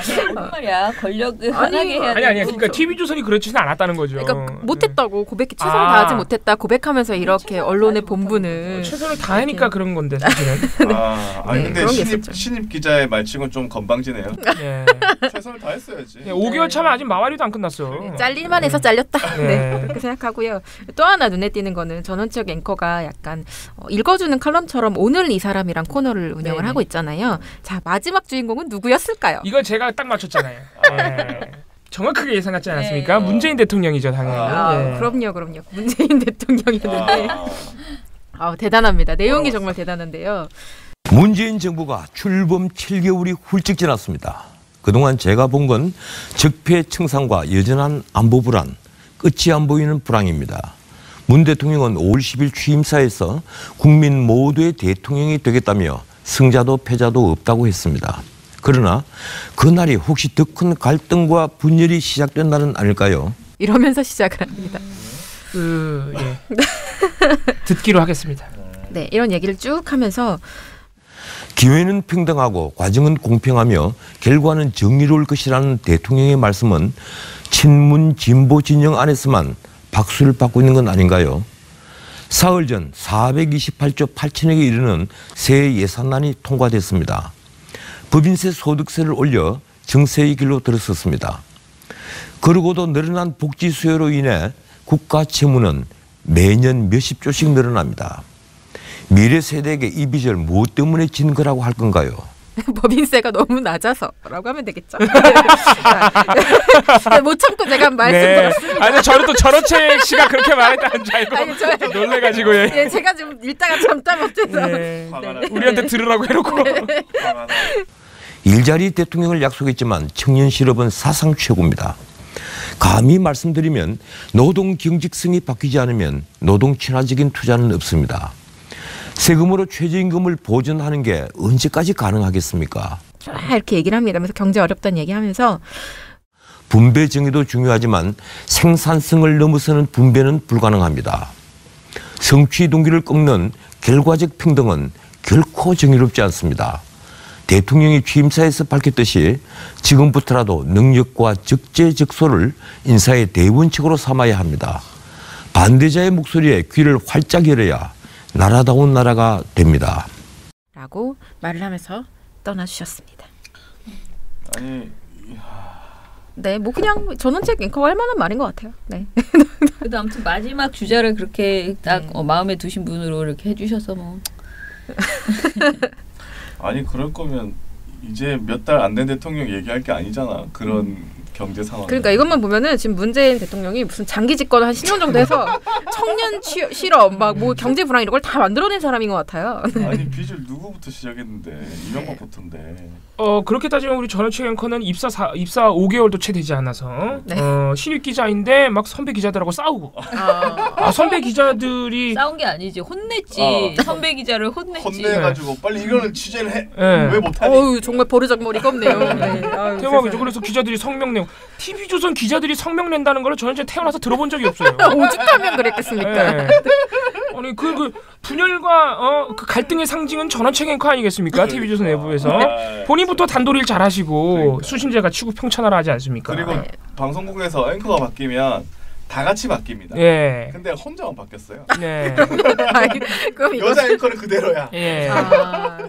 정말이야. 권력을 하게 해야 돼. 아니. 그러니까 TV조선이 그렇지는 않았다는 거죠. 그러니까 못했다고 최선을 다하지 못했다 고백하면서 이렇게 언론의 본분을 최선을 다하니까 그런 건데 사실은. 근데 신입 기자의 말칭은 좀 건방지네요. 네. 최선을 다했어야지. 5개월 차면 아직 마와리도 안 끝났어. 잘릴만 해서 잘렸다. 네. 그렇게 생각하고요. 또 하나 눈에 띄는 거는 전원책 앵커가 약간 읽어주는 칼럼처럼 오늘 이 사람이랑 코너를 운영을 하고 있잖아요. 자, 마지막 주인공은 누구였을까요? 이거 제가 딱 맞췄잖아요. 정확하게 예상하지 않았습니까? 문재인 대통령이죠, 당연히. 그럼요. 문재인 대통령이었는데 대단합니다. 내용이 정말 대단한데요. 문재인 정부가 출범 7개월이 훌쩍 지났습니다. 그동안 제가 본 건 적폐청산과 여전한 안보 불안, 끝이 안 보이는 불황입니다. 문 대통령은 5월 10일 취임사에서 국민 모두의 대통령이 되겠다며 승자도 패자도 없다고 했습니다. 그러나 그날이 혹시 더 큰 갈등과 분열이 시작된 날은 아닐까요? 이러면서 시작을 합니다. 듣기로 하겠습니다. 네, 이런 얘기를 쭉 하면서 기회는 평등하고 과정은 공평하며 결과는 정의로울 것이라는 대통령의 말씀은 친문 진보 진영 안에서만 박수를 받고 있는 건 아닌가요? 사흘 전 428조 8천억에 이르는 새 예산안이 통과됐습니다. 법인세 소득세를 올려 정세의 길로 들어섰습니다. 그러고도 늘어난 복지 수요로 인해 국가 채무는 매년 몇십 조씩 늘어납니다. 미래 세대에게 이 빚을 무엇 때문에 진 거라고 할 건가요? 법인세가 너무 낮아서라고 하면 되겠죠. 못 참고 제가 말씀드렸습니다. 아니 저는 또 전원책 씨가 그렇게 말했다는 줄 알고 놀래가지고 제가 지금 읽다가 참다 못해서 우리한테 들으라고 해놓고 일자리 대통령을 약속했지만 청년 실업은 사상 최고입니다. 감히 말씀드리면 노동 경직성이 바뀌지 않으면 노동 친화적인 투자는 없습니다. 세금으로 최저임금을 보전하는 게 언제까지 가능하겠습니까? 이렇게 얘기를 합니다. 그래서 경제 어렵다는 얘기하면서 분배 정의도 중요하지만 생산성을 넘어서는 분배는 불가능합니다. 성취 동기를 꺾는 결과적 평등은 결코 정의롭지 않습니다. 대통령이 취임사에서 밝혔듯이 지금부터라도 능력과 적재적소를 인사의 대원칙으로 삼아야 합니다. 반대자의 목소리에 귀를 활짝 열어야 나라다운 나라가 됩니다. 라고 말을 하면서 떠나주셨습니다. 네, 뭐 그냥 전원책 앵커가 할 만한 말인 것 같아요. 네. 그래도 아무튼 마지막 주자를 그렇게 딱 마음에 두신 분으로 이렇게 해주셔서 뭐. 아니 그럴 거면 이제 몇 달 안 된 대통령 얘기할 게 아니잖아. 그런 경제 상황. 그러니까 이것만 보면은 지금 문재인 대통령이 무슨 장기 집권 한 10년 정도 해서 청년 실업 막 뭐 경제 불황 이런 걸 다 만들어낸 사람인 것 같아요. 아니 빚을 누구부터 시작했는데 이명박부터인데. 그렇게 따지면 우리 전원책 앵커는 입사 5개월도 채 되지 않아서 신입 기자인데 막 선배 기자들하고 싸우고. 선배 기자들이 싸운 게 아니지 혼냈지. 선배 기자를 혼냈지. 혼내가지고 빨리 이거는 취재를 해. 왜 못하니? 어우 정말 버르장머리가 없네요. 네. 대박이죠. 그래서 기자들이 성명 내고 TV조선 기자들이 성명 낸다는 걸 저는 태어나서 들어본 적이 없어요. 오죽하면 그랬겠습니까? 네. 아니 그 분열과 그 갈등의 상징은 전원책 앵커 아니겠습니까? TV조선 내부에서 본인부터 단도리를 잘하시고 수신제가 치고 평천하라 하지 않습니까? 그리고 방송국에서 앵커가 바뀌면 다 같이 바뀝니다. 예. 근데 혼자만 바뀌었어요. 네. 그럼 여자 앵커는 그대로야. 예.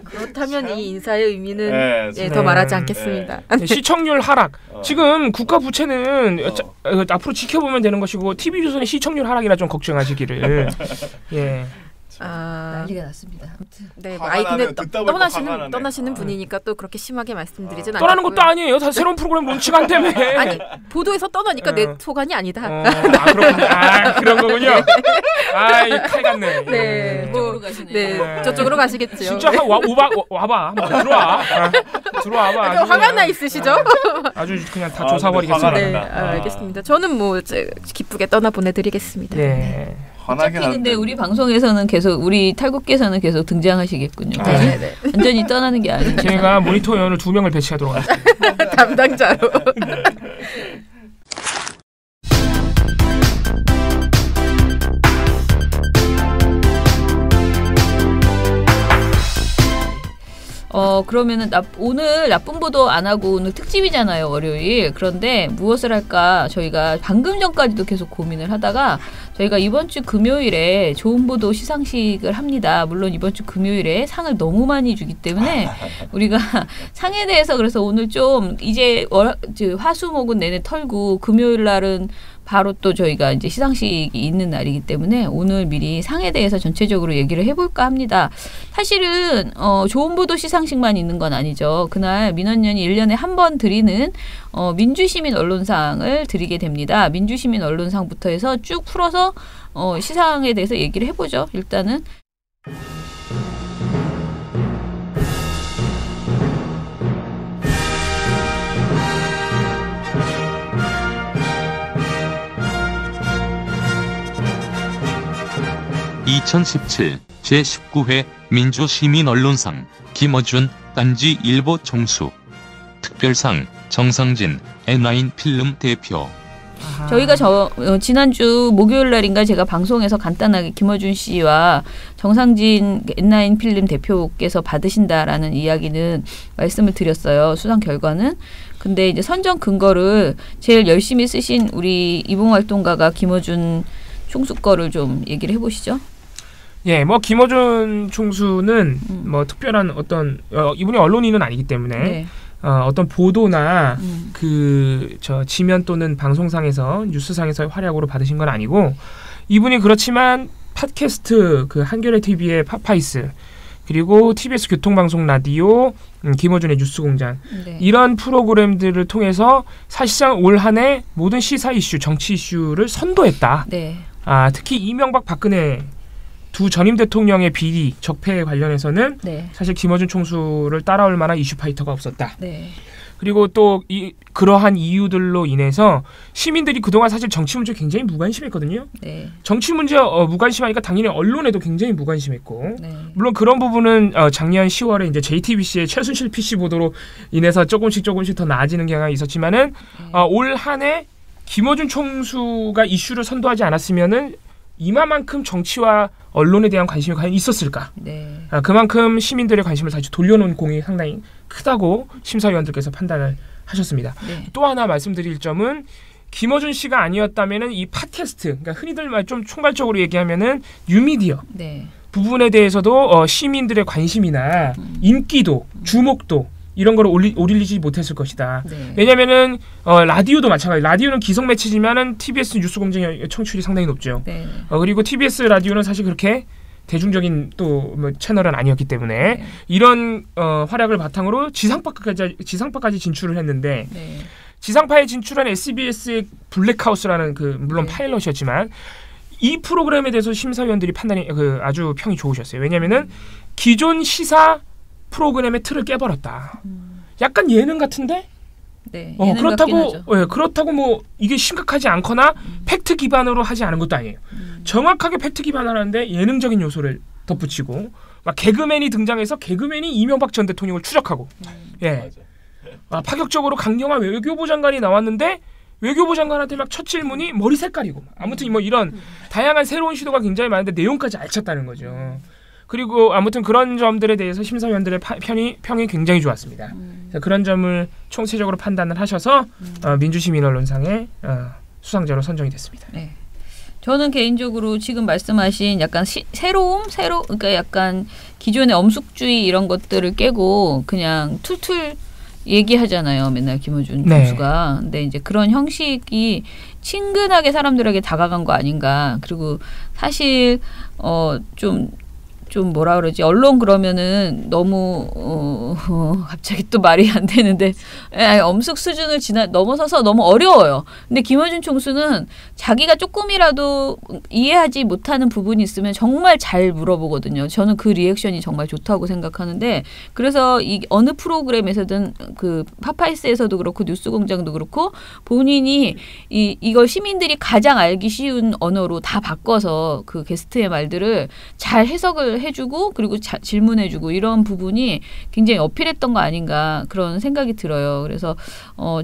그렇다면 이 인사의 의미는 더 말하지 않겠습니다. 시청률 하락. 지금 국가 부채는 앞으로 지켜보면 되는 것이고 TV조선의 시청률 하락이나 좀 걱정하시기를. 예. 난리가 났습니다. 네, 근데 떠나시는 분이니까 또 그렇게 심하게 말씀드리진 않고요. 떠나는 것도 아니에요. 다 새로운 프로그램 론칭 한다며. 아니 보도에서 떠나니까 내 소관이 아니다. 그렇군요. 그런 거군요. 이 칼 같네. 네, 저쪽으로 가시네. 네, 저쪽으로 가시겠죠. 진짜 와봐. 들어와봐. 화가 나 있으시죠? 아주 그냥 다 조사버리겠습니다. 네, 알겠습니다. 저는 뭐 기쁘게 떠나 보내드리겠습니다. 네. 환하게 어차피 근데 우리 방송에서는 계속 우리 탈곡계에서는 계속 등장하시겠군요. 네. 완전히 떠나는 게 아니에요. 제가 모니터 위원을 2명을 배치하도록 하겠습니다. 담당자로. 그러면은 오늘 나쁜 보도 안 하고 오늘 특집이잖아요, 월요일. 그런데 무엇을 할까 저희가 방금 전까지도 계속 고민을 하다가 저희가 이번 주 금요일에 좋은 보도 시상식을 합니다. 물론 이번 주 금요일에 상을 너무 많이 주기 때문에 우리가 상에 대해서 그래서 오늘 좀 이제 화수목은 내내 털고 금요일 날은 바로 또 저희가 이제 시상식이 있는 날이기 때문에 오늘 미리 상에 대해서 전체적으로 얘기를 해볼까 합니다. 사실은 좋은 보도 시상식만 있는 건 아니죠. 그날 민원연이 1년에 한 번 드리는 민주시민 언론상을 드리게 됩니다. 민주시민 언론상부터 해서 쭉 풀어서 시상에 대해서 얘기를 해보죠. 일단은. 2017 제19회 민주시민언론상 김어준 딴지일보 총수 특별상 정상진 N9 필름 대표. 저희가 지난주 목요일 날인가 제가 방송에서 간단하게 김어준 씨와 정상진 N9 필름 대표께서 받으신다라는 이야기는 말씀을 드렸어요. 수상 결과는. 근데 이제 선정 근거를 제일 열심히 쓰신 우리 이봉활동가가 김어준 총수 거를 좀 얘기를 해보시죠. 예, 뭐 김어준 총수는 뭐 특별한 어떤 이분이 언론인은 아니기 때문에 네. 어떤 보도나 저 지면 또는 방송상에서 뉴스상에서의 활약으로 받으신 건 아니고 이분이 그렇지만 팟캐스트 그 한겨레 TV의 팟파이스 그리고 TBS 교통방송 라디오 김어준의 뉴스공장 네. 이런 프로그램들을 통해서 사실상 올 한 해 모든 시사 이슈, 정치 이슈를 선도했다. 네. 특히 이명박 박근혜 두 전임 대통령의 비리 적폐에 관련해서는 네. 사실 김어준 총수를 따라올 만한 이슈 파이터가 없었다. 네. 그리고 또 그러한 이유들로 인해서 시민들이 그동안 사실 정치 문제에 굉장히 무관심했거든요. 네. 정치 문제 무관심하니까 당연히 언론에도 굉장히 무관심했고 네. 물론 그런 부분은 작년 10월에 이제 JTBC의 최순실 PC 보도로 인해서 조금씩 더 나아지는 경향이 있었지만은 올 한 해 김어준 총수가 이슈를 선도하지 않았으면은 이마만큼 정치와 언론에 대한 관심이 과연 있었을까? 네. 그만큼 시민들의 관심을 다시 돌려놓은 공이 상당히 크다고 심사위원들께서 판단을 하셨습니다. 네. 또 하나 말씀드릴 점은 김어준 씨가 아니었다면은 이 팟캐스트, 그러니까 흔히들 좀 총괄적으로 얘기하면은 뉴미디어 네. 부분에 대해서도 시민들의 관심이나 인기도, 주목도 이런 걸 오리지 못했을 것이다. 네. 왜냐면은 라디오도 마찬가지. 라디오는 기성 매체지만은 TBS 뉴스공장의 청취율이 상당히 높죠. 네. 그리고 TBS 라디오는 사실 그렇게 대중적인 또 뭐 채널은 아니었기 때문에 이런 활약을 바탕으로 지상파까지 진출을 했는데 지상파에 진출한 SBS의 블랙하우스라는 물론 파일럿이었지만 이 프로그램에 대해서 심사위원들이 판단이 아주 평이 좋으셨어요. 왜냐면은 기존 시사 프로그램의 틀을 깨버렸다. 약간 예능 같은데? 네. 그렇다고 뭐 이게 심각하지 않거나 팩트 기반으로 하지 않은 것도 아니에요. 정확하게 팩트 기반을 하는데 예능적인 요소를 덧붙이고 막 개그맨이 등장해서 개그맨이 이명박 전 대통령을 추적하고 파격적으로 강경화 외교부 장관이 나왔는데 외교부 장관한테 막 첫 질문이 머리 색깔이고 아무튼 뭐 이런 다양한 새로운 시도가 굉장히 많은데 내용까지 알찼다는 거죠. 그리고 아무튼 그런 점들에 대해서 심사위원들의 평이 굉장히 좋았습니다. 그런 점을 총체적으로 판단을 하셔서 민주시민언론상의 수상자로 선정이 됐습니다. 네. 저는 개인적으로 지금 말씀하신 약간 그러니까 약간 기존의 엄숙주의 이런 것들을 깨고 그냥 툴툴 얘기하잖아요. 맨날 김어준 총수가. 근데 이제 그런 형식이 친근하게 사람들에게 다가간 거 아닌가. 그리고 사실 좀 좀 뭐라 그러지 언론 그러면은 너무 갑자기 또 말이 안 되는데 엄숙 수준을 넘어서서 너무 어려워요. 근데 김어준 총수는 자기가 조금이라도 이해하지 못하는 부분이 있으면 정말 잘 물어보거든요. 저는 그 리액션이 정말 좋다고 생각하는데 그래서 이 어느 프로그램에서든 그 파파이스에서도 그렇고 뉴스공장도 그렇고 본인이 이걸 시민들이 가장 알기 쉬운 언어로 다 바꿔서 그 게스트의 말들을 잘 해석을 해주고 그리고 질문해주고 이런 부분이 굉장히 어필했던 거 아닌가 그런 생각이 들어요. 그래서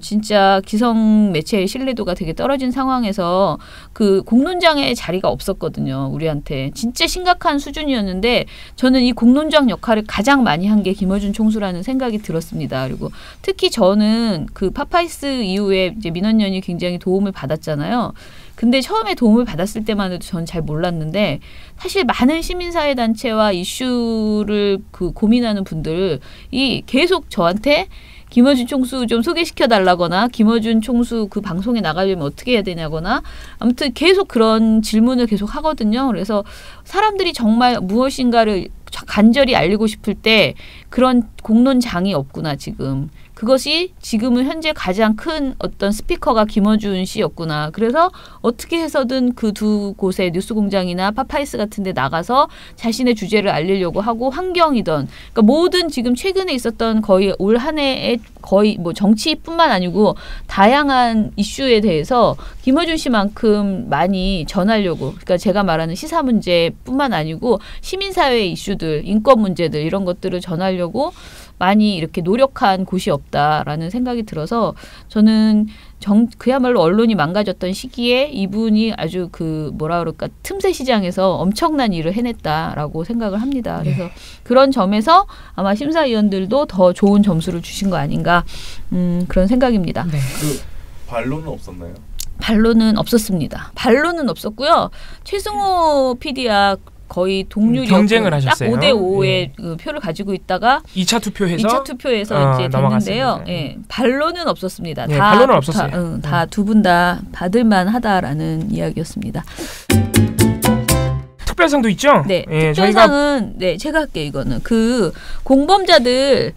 진짜 기성 매체의 신뢰도가 되게 떨어진 상황에서 그 공론장의 자리가 없었거든요. 우리한테 진짜 심각한 수준이었는데 저는 이 공론장 역할을 가장 많이 한 게 김어준 총수라는 생각이 들었습니다. 그리고 특히 저는 그 파파이스 이후에 이제 민원연이 굉장히 도움을 받았잖아요. 근데 처음에 도움을 받았을 때만 해도 저는 잘 몰랐는데 사실 많은 시민사회단체와 이슈를 그 고민하는 분들이 계속 저한테 김어준 총수 좀 소개시켜달라거나 김어준 총수 그 방송에 나가려면 어떻게 해야 되냐거나 아무튼 계속 그런 질문을 계속 하거든요. 그래서 사람들이 정말 무엇인가를 간절히 알리고 싶을 때 그런 공론장이 없구나 지금. 그것이 지금은 현재 가장 큰 어떤 스피커가 김어준 씨였구나. 그래서 어떻게 해서든 그 두 곳의 뉴스공장이나 파파이스 같은 데 나가서 자신의 주제를 알리려고 하고 환경이든 그러니까 모든 지금 최근에 있었던 거의 올 한 해에 거의 뭐 정치뿐만 아니고 다양한 이슈에 대해서 김어준 씨만큼 많이 전하려고 그러니까 제가 말하는 시사 문제뿐만 아니고 시민사회 이슈들, 인권 문제들 이런 것들을 전하려고 많이 이렇게 노력한 곳이 없다라는 생각이 들어서 저는 그야말로 언론이 망가졌던 시기에 이분이 아주 그 뭐라 그럴까 틈새 시장에서 엄청난 일을 해냈다라고 생각을 합니다. 그래서 그런 점에서 아마 심사위원들도 더 좋은 점수를 주신 거 아닌가 그런 생각입니다. 그 반론은 없었나요? 반론은 없었습니다. 반론은 없었고요. 최승호 PD야 거의 동률이었고 경쟁을 하셨어요. 딱 5대5의 그 표를 가지고 있다가 2차 투표해서 이제 됐는데요. 예, 반론은 없었습니다. 네, 반론은 없었어요. 다 두 분 다 받을만 하다라는 이야기였습니다. 특별상도 있죠? 네. 예, 특별상은 네, 제가 할게요. 이거는 그 공범자들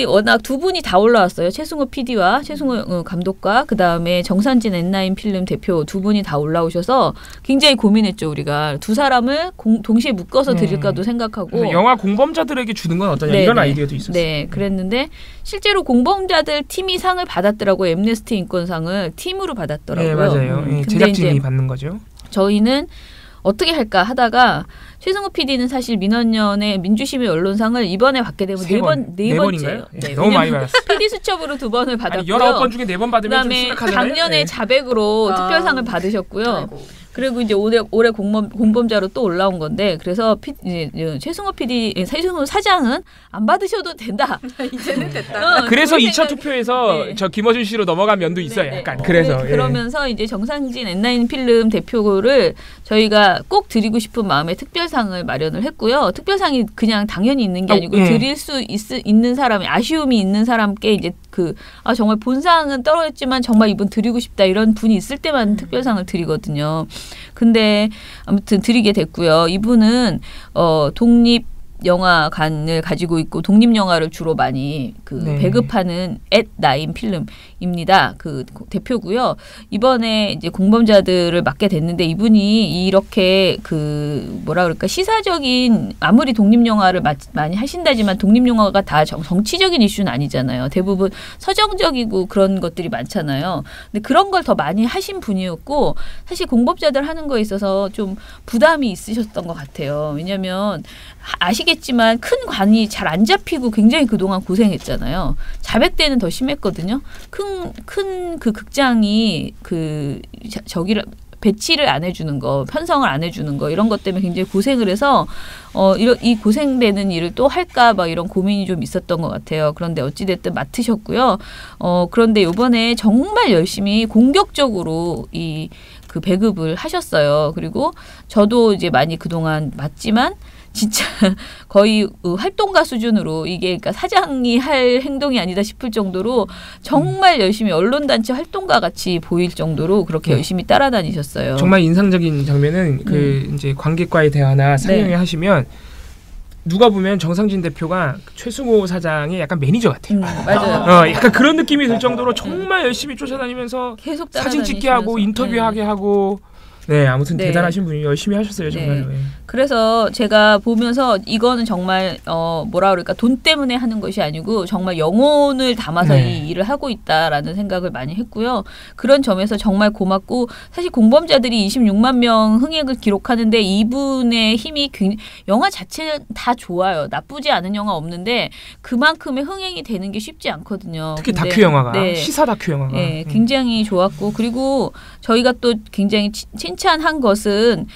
워낙 두 분이 다 올라왔어요. 최승호 PD와 최승호 감독과 그 다음에 정산진 N9 필름 대표 두 분이 다 올라오셔서 굉장히 고민했죠. 우리가 두 사람을 동시에 묶어서 드릴까도 생각하고 영화 공범자들에게 주는 건 어떠냐 이런 아이디어도 있었어요. 네, 그랬는데 실제로 공범자들 팀이 상을 받았더라고요. 앰네스티 인권상을 팀으로 받았더라고요. 네, 맞아요. 제작진이 받는 거죠. 저희는 어떻게 할까 하다가 최승호 PD는 사실 민원연의 민주시민 언론상을 이번에 받게 되면 네 번째예요. 네, 너무 많이 받았어요. PD 수첩으로 2번을 받았고요. 19번 중에 4번 받으면 좀 그다음에 심각하잖아요. 작년에 자백으로 특별상을 받으셨고요. 아이고. 그리고 이제 올해 공범자로 또 올라온 건데 그래서 최승호 PD, 최승호 사장은 안 받으셔도 된다. 이제는 됐다. 그래서 2차 투표에서 저 김어준 씨로 넘어간 면도 있어요. 약간 그래서 그러면서 이제 정상진 N9 필름 대표를 저희가 꼭 드리고 싶은 마음에 특별상을 마련을 했고요. 특별상이 그냥 당연히 있는 게 아니고 드릴 수 있는 사람이 아쉬움이 있는 사람께 이제 정말 본상은 떨어졌지만 정말 이분 드리고 싶다 이런 분이 있을 때만 특별상을 드리거든요. 근데 아무튼 드리게 됐고요. 이분은 독립영화관을 가지고 있고 독립영화를 주로 많이 배급하는 @9 필름입니다. 그 대표고요. 이번에 이제 공범자들을 맡게 됐는데 이분이 이렇게 그 뭐라 그럴까 시사적인 아무리 독립영화를 많이 하신다지만 독립영화가 다 정치적인 이슈는 아니잖아요. 대부분 서정적이고 그런 것들이 많잖아요. 근데 그런 걸 더 많이 하신 분이었고 사실 공범자들 하는 거에 있어서 좀 부담이 있으셨던 것 같아요. 왜냐하면 아시겠지만 큰 관이 잘 안 잡히고 굉장히 그동안 고생했잖아요. 자백 때는 더 심했거든요. 큰 그 극장이 저기를 배치를 안 해주는 거, 편성을 안 해주는 거 이런 것 때문에 굉장히 고생을 해서 이 고생되는 일을 또 할까 막 이런 고민이 좀 있었던 것 같아요. 그런데 어찌됐든 맡으셨고요. 그런데 이번에 정말 열심히 공격적으로 그 배급을 하셨어요. 그리고 저도 이제 많이 그동안 맡지만 진짜 거의 활동가 수준으로 이게 그러니까 사장이 할 행동이 아니다 싶을 정도로 정말 열심히 언론단체 활동가 같이 보일 정도로 그렇게 열심히 따라다니셨어요. 정말 인상적인 장면은 그 이제 관객과의 대화나 상영회 하시면 누가 보면 정상진 대표가 최승호 사장의 약간 매니저 같아요. 맞아요. 약간 그런 느낌이 들 정도로 정말 열심히 쫓아다니면서 계속 사진 찍게 하고 인터뷰하게 하고 네, 아무튼 네. 대단하신 분이 열심히 하셨어요, 정말로. 네. 그래서 제가 보면서 이거는 정말 뭐라 그럴까 돈 때문에 하는 것이 아니고 정말 영혼을 담아서 네. 이 일을 하고 있다라는 생각을 많이 했고요. 그런 점에서 정말 고맙고 사실 공범자들이 26만 명 흥행을 기록하는데 이분의 힘이 영화 자체는 다 좋아요. 나쁘지 않은 영화 없는데 그만큼의 흥행이 되는 게 쉽지 않거든요. 특히 근데, 다큐 영화가 네. 시사 다큐 영화가 네, 굉장히 좋았고 그리고 저희가 또 굉장히 칭찬한 것은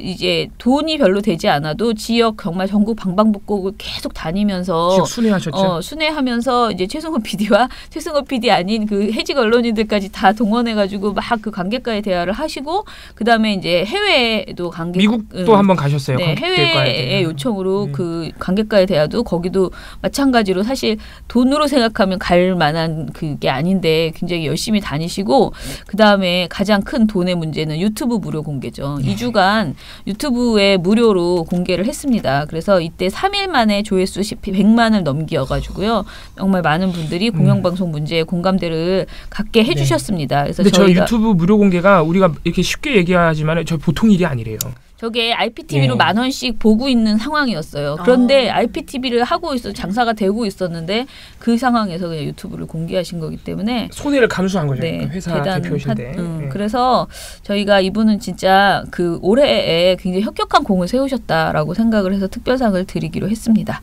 이제 돈이 별로 되지 않아도 지역 정말 전국 방방곡곡을 계속 다니면서 지역 순회하셨죠. 순회하면서 이제 최승호 PD와 최승호 PD 아닌 그 해직 언론인들까지 다 동원해가지고 막 그 관객과의 대화를 하시고 그 다음에 이제 해외에도 미국도 한번 가셨어요. 네, 해외의 요청으로 그 관객과의 대화도 거기도 마찬가지로 사실 돈으로 생각하면 갈 만한 그게 아닌데 굉장히 열심히 다니시고 그 다음에 가장 큰 돈의 문제는 유튜브 무료 공개죠. 2주간 유튜브에 무료로 공개를 했습니다. 그래서 이때 3일 만에 조회수 100만을 넘겨가지고요. 정말 많은 분들이 공영방송 문제에 공감대를 갖게 해주셨습니다. 그래서 근데 저희가 저 유튜브 무료 공개가 우리가 이렇게 쉽게 얘기하지만 저 보통 일이 아니래요. 저게 IPTV로 예. 10,000원씩 보고 있는 상황이었어요. 그런데 IPTV를 하고 장사가 되고 있었는데 그 상황에서 그냥 유튜브를 공개하신 거기 때문에 손해를 감수한 거죠. 네, 회사 대표신데. 그래서 저희가 이분은 진짜 그 올해에 굉장히 혁혁한 공을 세우셨다라고 생각을 해서 특별상을 드리기로 했습니다.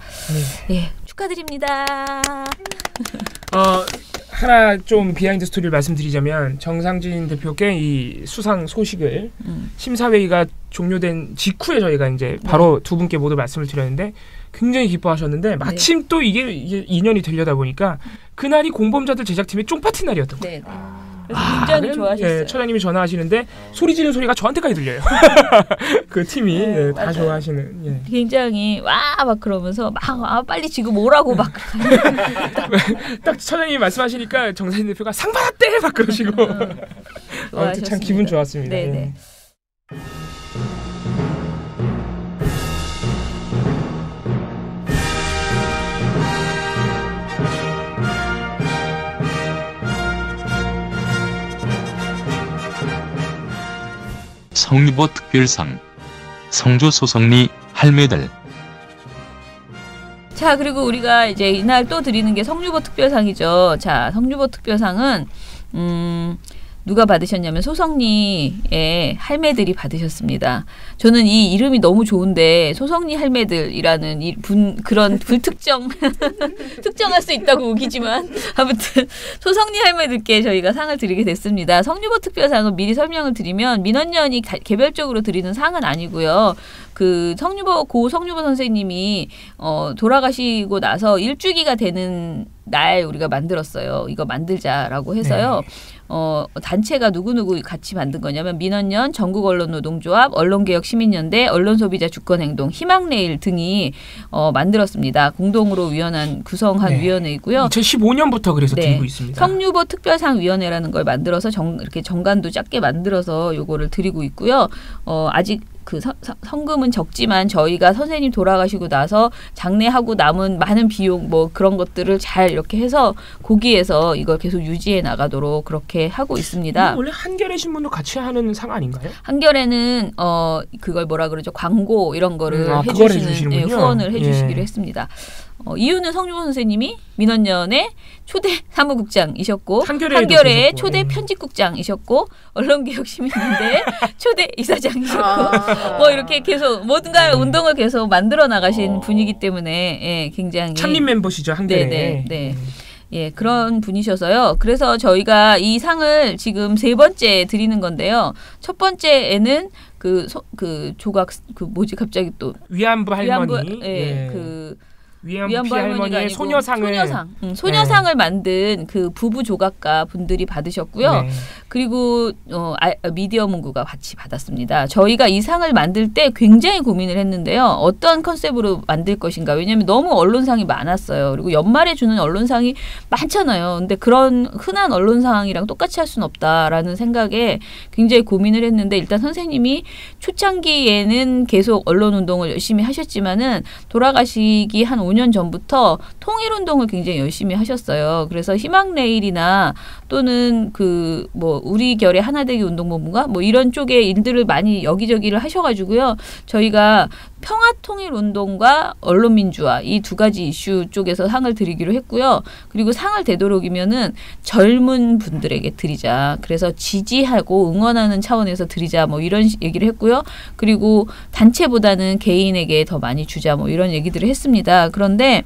예, 축하드립니다. 하나 좀 비하인드 스토리를 말씀드리자면 정상진 대표께 이 수상 소식을 심사회의가 종료된 직후에 저희가 이제 바로 두 분께 모두 말씀을 드렸는데 굉장히 기뻐하셨는데 마침 또 이게 인연이 되려다 보니까 그날이 공범자들 제작팀의 쫑파티 날이었던 거예요. 그래서 굉장히 좋아하셨어요. 예, 처장님이 전화하시는데 소리 지르는 소리가 저한테까지 들려요. 그 팀이 다 좋아하시는. 예. 굉장히 와 막 그러면서 막 빨리 지금 오라고 막 딱 처장님이 말씀하시니까 정상진 대표가 상 받았대 막 그러시고 아무튼 참 기분 좋았습니다. 네네. 성유보 특별상 성조 소성리 할매들. 자, 그리고 우리가 이제 이날 또 드리는 게 성유보 특별상이죠. 자, 성유보 특별상은 누가 받으셨냐면 소성리의 할매들이 받으셨습니다. 저는 이 이름이 너무 좋은데 소성리 할매들이라는 그런 불특정 특정할 수 있다고 우기지만 아무튼 소성리 할매들께 저희가 상을 드리게 됐습니다. 성유보 특별상은 미리 설명을 드리면 민원연이 개별적으로 드리는 상은 아니고요. 그 고 성유보 선생님이 돌아가시고 나서 1주기가 되는 날 우리가 만들었어요. 이거 만들자라고 해서요. 단체가 누구누구 같이 만든 거냐면 민원연, 전국언론노동조합, 언론개혁시민연대, 언론소비자 주권행동, 희망레일 등이 만들었습니다. 공동으로 구성한 위원회이고요. 2015년부터 그래서 들고 있습니다. 성유보 특별상위원회라는 걸 만들어서 이렇게 정관도 작게 만들어서 요거를 드리고 있고요. 아직 그 성금은 적지만 저희가 선생님 돌아가시고 나서 장례하고 남은 많은 비용 뭐 그런 것들을 잘 이렇게 해서 거기에서 이걸 계속 유지해 나가도록 그렇게 하고 있습니다. 원래 한겨레 신문도 같이 하는 상 아닌가요? 한겨레는 그걸 뭐라 그러죠? 광고 이런 거를 해주시는 후원을 해주시기로 했습니다. 이유는 성유보 선생님이 민원연의 초대 사무국장이셨고 한겨레의 초대 편집국장이셨고 언론개혁시민연대의 초대 이사장이셨고 뭐 이렇게 계속 뭐든가 운동을 계속 만들어 나가신 분이기 때문에 굉장히 참님 멤버시죠 한겨레. 네. 예, 그런 분이셔서요. 그래서 저희가 이 상을 지금 3번째 드리는 건데요. 첫 번째에는 갑자기 또 위안부 할머니. 위안부 할머니가 아니고 소녀상을 만든 그 부부 조각가 분들이 받으셨고요. 네. 그리고 미디어 문구가 같이 받았습니다. 저희가 이 상을 만들 때 굉장히 고민을 했는데요. 어떤 컨셉으로 만들 것인가. 왜냐하면 너무 언론상이 많았어요. 그리고 연말에 주는 언론상이 많잖아요. 근데 그런 흔한 언론상이랑 똑같이 할 수는 없다라는 생각에 굉장히 고민을 했는데 일단 선생님이 초창기에는 계속 언론운동을 열심히 하셨지만은 돌아가시기 한 5년 전부터 통일운동을 굉장히 열심히 하셨어요. 그래서 희망레일이나 또는 우리 결의 하나되기 운동본부가 이런 쪽의 일들을 많이 여기저기를 하셔가지고요. 저희가 평화통일운동과 언론민주화 이 두 가지 이슈 쪽에서 상을 드리기로 했고요. 그리고 상을 되도록이면은 젊은 분들에게 드리자. 그래서 지지하고 응원하는 차원에서 드리자. 이런 얘기를 했고요. 그리고 단체보다는 개인에게 더 많이 주자. 이런 얘기들을 했습니다. 그런데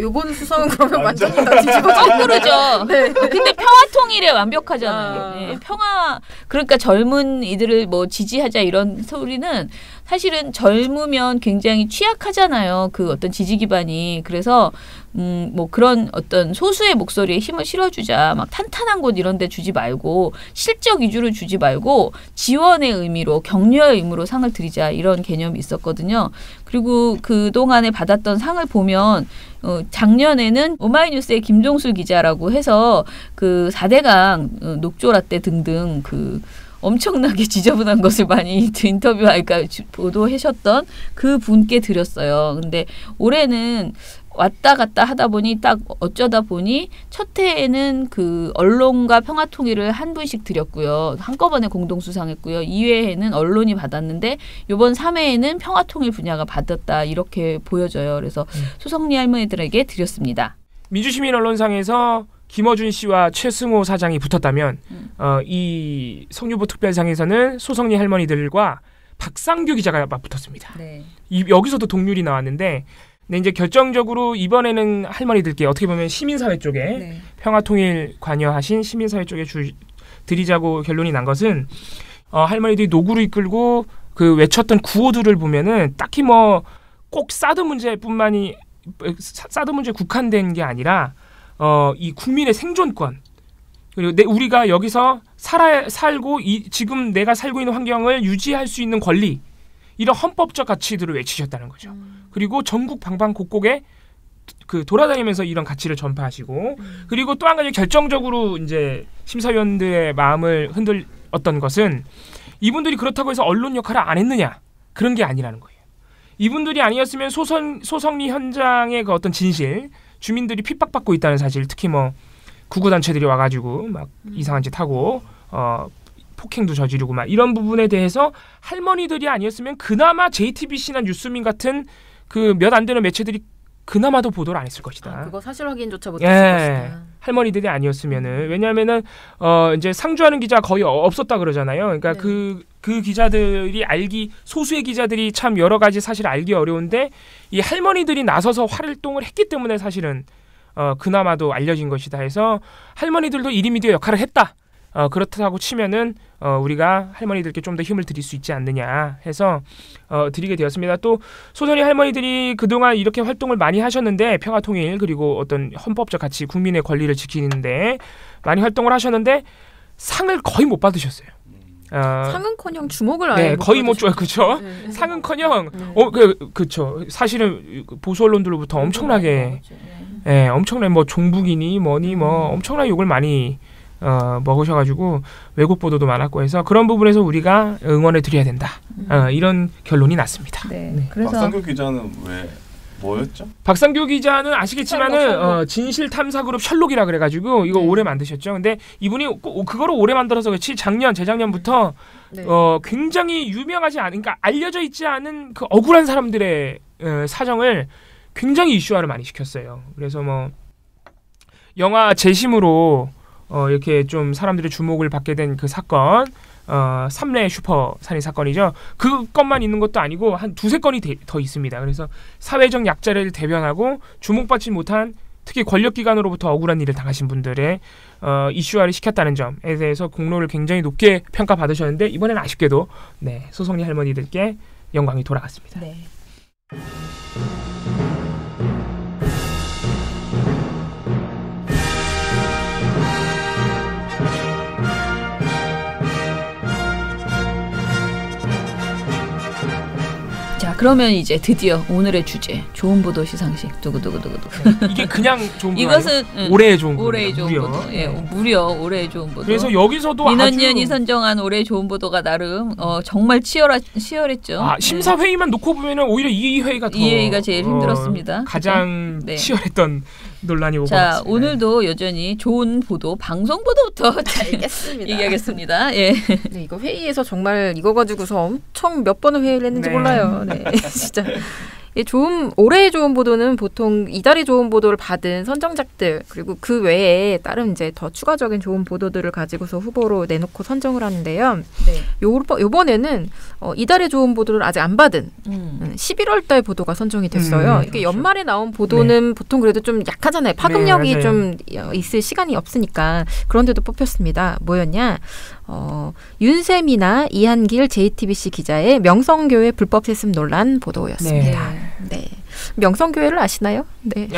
요번 수상은 그러면 완전히 다 뒤집어져. 거꾸로죠. 네. 근데 평화통일에 완벽하잖아요. 네. 그러니까 젊은 이들을 지지하자 이런 소리는 사실은 젊으면 굉장히 취약하잖아요. 그 어떤 지지 기반이. 그래서 그런 어떤 소수의 목소리에 힘을 실어주자. 막 탄탄한 곳 이런 데 주지 말고 실적 위주로 주지 말고 지원의 의미로 격려의 의미로 상을 드리자. 이런 개념이 있었거든요. 그리고 그동안에 받았던 상을 보면 작년에는 오마이뉴스의 김종술 기자라고 해서 그 4대강 녹조라떼 등등 엄청나게 지저분한 것을 많이 그러니까 보도하셨던 그 분께 드렸어요. 근데 올해는 왔다 갔다 하다 보니 딱 어쩌다 보니 첫 해에는 그 언론과 평화통일을 한 분씩 드렸고요. 한꺼번에 공동수상했고요. 2회에는 언론이 받았는데 이번 3회에는 평화통일 분야가 받았다 이렇게 보여져요. 그래서 소성리 할머니들에게 드렸습니다. 민주시민 언론상에서 김어준 씨와 최승호 사장이 붙었다면 이 성유보 특별상에서는 소성리 할머니들과 박상규 기자가 맞붙었습니다. 네. 여기서도 동률이 나왔는데 근데 이제 결정적으로 이번에는 할머니들께 어떻게 보면 시민사회 쪽에 평화통일 관여하신 시민사회 쪽에 드리자고 결론이 난 것은 할머니들이 노구를 이끌고 그 외쳤던 구호들을 보면은 딱히 꼭 사드 문제에 국한된 게 아니라 이 국민의 생존권 그리고 우리가 여기서 살고 지금 내가 살고 있는 환경을 유지할 수 있는 권리 이런 헌법적 가치들을 외치셨다는 거죠. 그리고 전국 방방곡곡에 돌아다니면서 이런 가치를 전파하시고 그리고 또 한 가지 결정적으로 이제 심사위원들의 마음을 흔들었던 것은 이분들이 그렇다고 해서 언론 역할을 안 했느냐 그런 게 아니라는 거예요. 이분들이 아니었으면 소성리 현장의 그 어떤 진실 주민들이 핍박받고 있다는 사실 특히 구구단체들이 와가지고 막 이상한 짓 하고 폭행도 저지르고 막 이런 부분에 대해서 할머니들이 아니었으면 그나마 JTBC나 뉴스민 같은 그 몇 안 되는 매체들이 그나마도 보도를 안 했을 것이다. 그거 사실 확인조차 못했을 것이다. 할머니들이 아니었으면은 왜냐하면은 이제 상주하는 기자 거의 없었다 그러잖아요. 그러니까 그 기자들이 소수의 기자들이 참 여러 가지 사실 알기 어려운데 이 할머니들이 나서서 활동을 했기 때문에 사실은 그나마도 알려진 것이다 해서 할머니들도 1인 미디어 역할을 했다. 그렇다고 치면은 우리가 할머니들께 좀 더 힘을 드릴 수 있지 않느냐 해서 드리게 되었습니다. 또 소선이 할머니들이 그동안 이렇게 활동을 많이 하셨는데 평화통일 그리고 어떤 헌법적 가치 국민의 권리를 지키는데 많이 활동을 하셨는데 상을 거의 못 받으셨어요. 상은커녕 주목을 아예 거의 못 줘요. 그렇죠. 상은커녕 그렇죠. 사실은 보수 언론들로부터 엄청나게 엄청나게 종북이니 뭐니 엄청나게 욕을 많이 먹으셔가지고 외국 보도도 많았고 해서 그런 부분에서 우리가 응원을 드려야 된다. 이런 결론이 났습니다. 그래서 박상규 기자는 왜 뭐였죠? 박상규 기자는 아시겠지만은 진실탐사그룹 셜록이라 그래가지고 이거 오래 만드셨죠. 근데 이분이 그거를 오래 만들어서 그렇지 재작년부터 굉장히 유명하지 않은 그러니까 알려져 있지 않은 그 억울한 사람들의 사정을 굉장히 이슈화를 많이 시켰어요. 그래서 영화 재심으로 이렇게 좀 사람들의 주목을 받게 된 그 사건 삼례 슈퍼 살인 사건이죠. 그것만 있는 것도 아니고 한 2-3건이 더 있습니다. 그래서 사회적 약자를 대변하고 주목받지 못한 특히 권력기관으로부터 억울한 일을 당하신 분들의 이슈화를 시켰다는 점에 대해서 공로를 굉장히 높게 평가받으셨는데 이번에는 아쉽게도 소성리 할머니들께 영광이 돌아갔습니다. 그러면 이제 드디어 오늘의 주제 좋은 보도 시상식 두구두구두구두. 이게 그냥 좋은 보도 이것은 올해의 좋은 보도. 올해의 좋은 보도. 예, 무려 올해의 좋은 보도. 그래서 여기서도 민원연이 선정한 올해의 좋은 보도가 나름 정말 치열했죠. 심사 회의만 놓고 보면은 오히려 이 회의가 더 이 회의가 제일 힘들었습니다. 가장 네. 치열했던 논란이 오고 자, 있습니다. 오늘도 여전히 좋은 보도, 방송 보도부터 알겠습니다. 얘기하겠습니다. 예. 네, 이거 회의에서 정말 이거 가지고서 엄청 몇 번을 회의를 했는지 몰라요. 네, 진짜. 올해의 좋은 보도는 보통 이달의 좋은 보도를 받은 선정작들 그리고 그 외에 다른 이제 더 추가적인 좋은 보도들을 가지고서 후보로 내놓고 선정을 하는데요. 네. 요번에는 이달의 좋은 보도를 아직 안 받은 11월 달 보도가 선정이 됐어요. 이게 그렇죠. 연말에 나온 보도는 보통 그래도 좀 약하잖아요. 파급력이 네, 좀 있을 시간이 없으니까. 그런데도 뽑혔습니다. 뭐였냐? 윤세미나 이한길 JTBC 기자의 명성교회 불법 세습 논란 보도였습니다. 네. 명성교회를 아시나요? 네.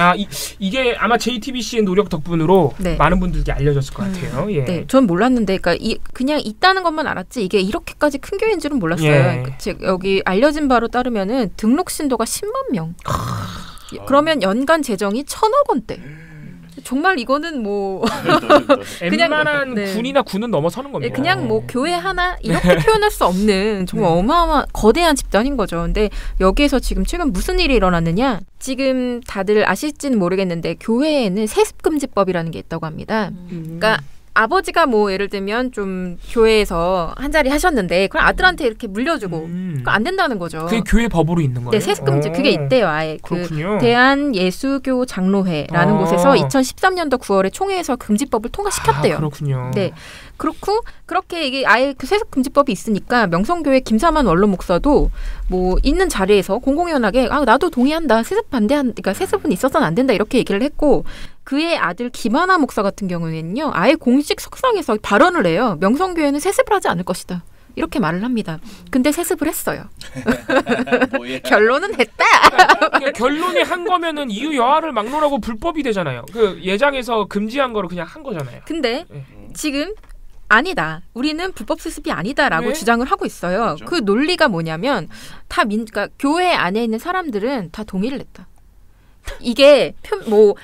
이게 아마 JTBC의 노력 덕분으로 네. 많은 분들께 알려졌을 것 같아요. 예. 네, 전 몰랐는데, 그러니까 그냥 있다는 것만 알았지 이게 이렇게까지 큰 교회인 줄은 몰랐어요. 예. 여기 알려진 바로 따르면은 등록 신도가 10만 명. 그러면 연간 재정이 1,000억 원대. 정말 이거는 뭐 웬만한 군이나 군은 넘어서는 겁니다. 그냥 뭐 교회 하나 이렇게 표현할 수 없는 정말 어마어마한 거대한 집단인 거죠. 근데 여기에서 지금 최근 무슨 일이 일어났느냐? 지금 다들 아실지는 모르겠는데 교회에는 세습금지법이라는 게 있다고 합니다. 그러니까 아버지가 뭐 예를 들면 좀 교회에서 한 자리 하셨는데 그걸 아들한테 이렇게 물려주고 그거 안 된다는 거죠. 그게 교회 법으로 있는 거예요? 네, 세습금지 그게 있대요. 아예 그렇군요. 그 대한예수교 장로회라는 곳에서 2013년도 9월에 총회에서 금지법을 통과시켰대요. 그렇군요. 네. 그렇고 그렇게 이게 아예 그 세습금지법이 있으니까 명성교회 김사만 원로 목사도 뭐 있는 자리에서 공공연하게 나도 동의한다. 세습 반대한 그러니까 세습은 있어서는 안 된다 이렇게 얘기를 했고 그의 아들 김하나 목사 같은 경우에는요. 아예 공식 석상에서 발언을 해요. 명성교회는 세습을 하지 않을 것이다. 이렇게 말을 합니다. 근데 세습을 했어요. 결론은 했다. 결론이 한 거면은 이유 여하를 막론하고 불법이 되잖아요. 그 예장에서 금지한 거를 그냥 한 거잖아요. 근데 지금 아니다. 우리는 불법 세습이 아니다라고 주장을 하고 있어요. 그렇죠. 그 논리가 뭐냐면 그러니까 교회 안에 있는 사람들은 다 동의를 했다. 이게 뭐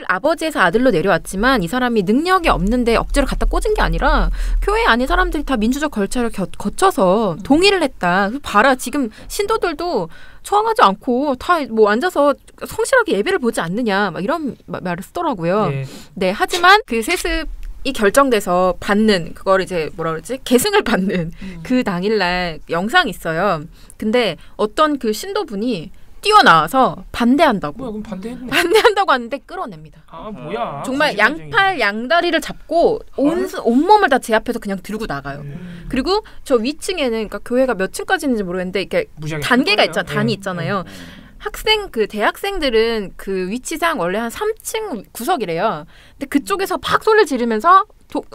아버지에서 아들로 내려왔지만 이 사람이 능력이 없는데 억지로 갖다 꽂은 게 아니라 교회 안에 사람들이 다 민주적 절차를 거쳐서 동의를 했다. 봐라 지금 신도들도 저항하지 않고 다 뭐 앉아서 성실하게 예배를 보지 않느냐 막 이런 말을 쓰더라고요. 네, 하지만 그 세습 이 결정돼서 받는 그걸 이제 뭐라 그러지 계승을 받는 그 당일날 영상이 있어요. 근데 어떤 그 신도분이 뛰어나와서 반대한다고. 뭐야, 그럼 반대했네. 반대한다고 하는데 끌어냅니다. 뭐야? 정말 양팔 양다리를 잡고 온몸을 다 제 앞에서 그냥 들고 나가요. 그리고 저 위층에는 그러니까 교회가 몇 층까지인지 모르겠는데 이렇게 단계가 있잖아. 단이 있잖아요. 대학생들은 그 위치상 원래 한 3층 구석이래요. 근데 그쪽에서 막 소리를 지르면서